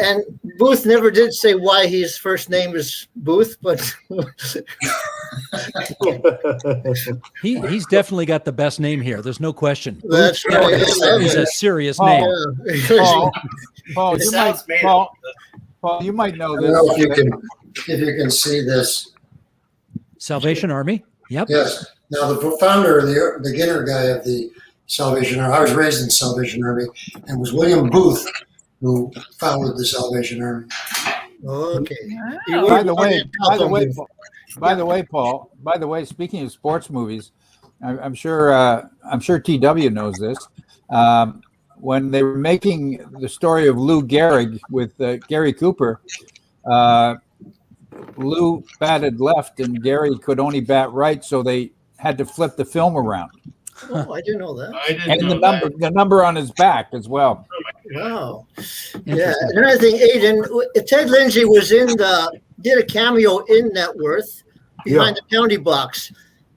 Booth never did say why his first name is Booth, but he's definitely got the best name here. There's no question. That's right. He's a serious name. Paul, you might know I this. don't know if you can see this. Salvation Army. Yep. Yes. Now the founder, the beginner guy of the Salvation Army. I was raised in the Salvation Army, and it was William Booth who founded the Salvation Army. Okay. By the way, Paul. By the way, speaking of sports movies, I'm sure TW knows this. When they were making the story of Lou Gehrig with Gary Cooper, Lou batted left and Gary could only bat right, so they had to flip the film around. Oh, I didn't know that. And the number on his back as well. Wow. Yeah. Another thing, Aiden, Ted Lindsay did a cameo in Net Worth behind the penalty box.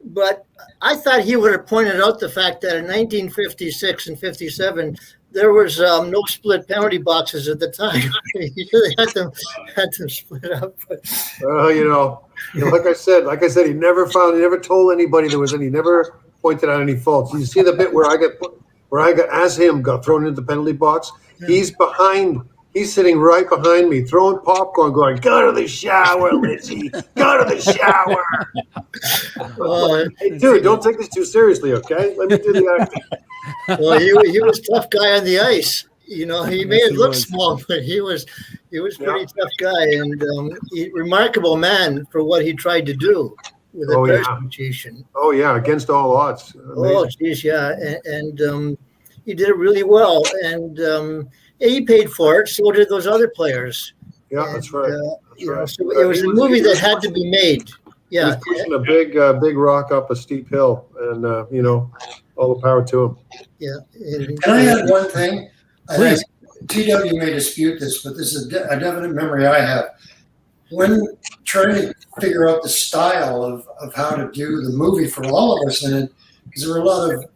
But I thought he would have pointed out the fact that in 1956 and 57, there was no split penalty boxes at the time. He really had them split up. Like I said, he never told anybody there was any. He never pointed out any faults. You see the bit where I got thrown into the penalty box. He's behind He's sitting right behind me, throwing popcorn, going, "Go to the shower, Lindsay. Go to the shower." Hey, dude, don't take this too seriously, okay? Let me do the acting. Well, he was a tough guy on the ice. You know, he made it look small, but he was pretty tough guy, and remarkable man for what he tried to do with a presentation. Oh yeah, against all odds. Amazing. Oh geez, yeah, and he did it really well, and he paid for it. So did those other players. Yeah, that's right. So it was a movie that had to be made. Yeah, he's pushing a big rock up a steep hill, and all the power to him. Yeah. Can I add one thing? Please. TW may dispute this, but this is a definite memory I have. When trying to figure out the style of how to do the movie for all of us in it, because there were a lot of,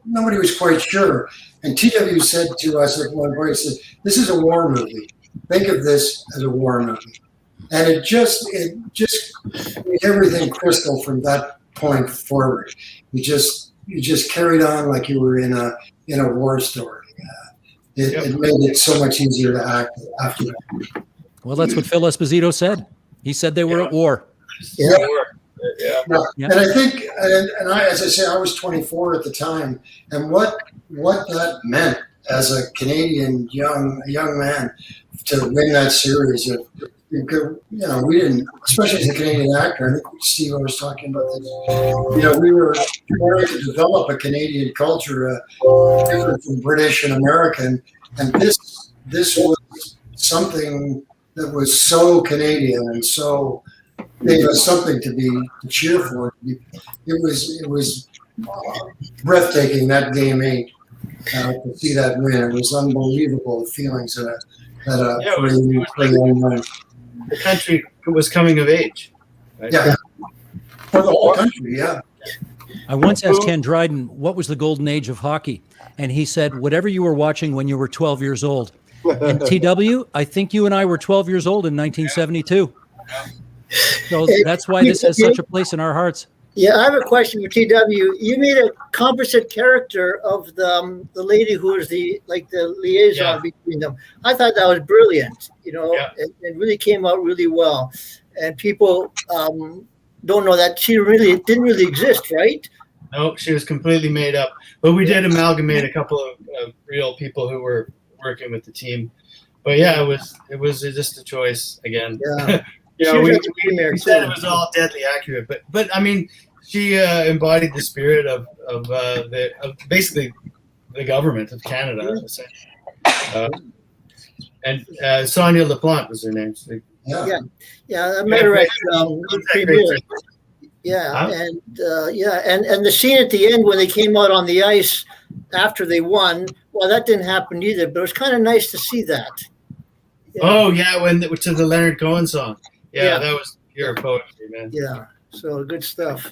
nobody was quite sure. And TW said to us at one point, he said, "This is a war movie. Think of this as a war movie." And it just made everything crystal from that point forward. You just carried on like you were in a war story. It made it so much easier to act after that. Well, that's what Phil Esposito said. He said they were at war. Yeah. And I think, and I, as I say, I was 24 at the time, and what that meant as a Canadian young man to win that series. We didn't, especially as a Canadian actor. I think Steve was talking about this. We were trying to develop a Canadian culture, different from British and American, and this was something that was so Canadian and so gave us something to cheer for. It was breathtaking, that game 8. To see that win, it was unbelievable. The feelings that a young man. The country was coming of age. Right? Yeah, for the whole country. Yeah. I once asked Ken Dryden what was the golden age of hockey, and he said whatever you were watching when you were 12 years old. And TW, I think you and I were 12 years old in 1972. So that's why this has such a place in our hearts. Yeah, I have a question for TW. You made a composite character of the lady who was the liaison between them. I thought that was brilliant. It really came out really well. And people don't know that she didn't really exist, right? No, she was completely made up. But we did amalgamate a couple of real people who were working with the team. But yeah, it was just a choice again. Yeah. We said it was all deadly accurate, but I mean, she embodied the spirit of basically the government of Canada, and Sonia LaPlante was her name. So, I met her at premiere. And the scene at the end when they came out on the ice after they won, well, that didn't happen either, but it was kind of nice to see that. Oh yeah, to the Leonard Cohen song. Yeah, that was pure poetry, man. Yeah, so good stuff.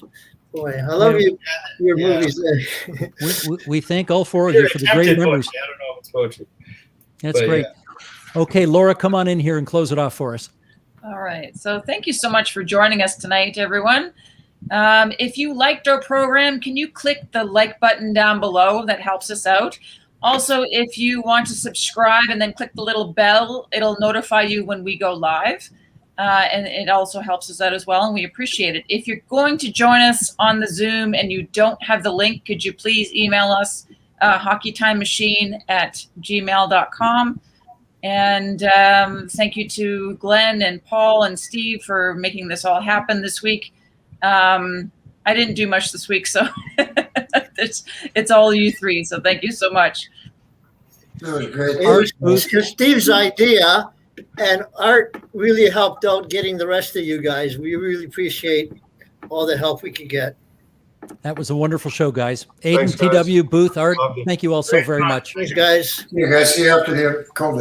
Boy, I love your movies there. we thank all four of you for the great memories. I don't know if it's poetry. That's great. Yeah. Okay, Laura, come on in here and close it off for us. All right. So thank you so much for joining us tonight, everyone. If you liked our program, can you click the like button down below? That helps us out. Also, if you want to subscribe and then click the little bell, it'll notify you when we go live. And it also helps us out as well, and we appreciate it. If you're going to join us on the Zoom and you don't have the link, could you please email us hockeytimemachine@gmail.com. And thank you to Glenn and Paul and Steve for making this all happen this week. I didn't do much this week, so it's all you three. So thank you so much. That was great. It was Steve's idea. And Art really helped out getting the rest of you guys. We really appreciate all the help we could get. That was a wonderful show, guys. Aiden, TW, Booth, Art, thank you all so very much. Thanks, guys. You guys see you after the COVID.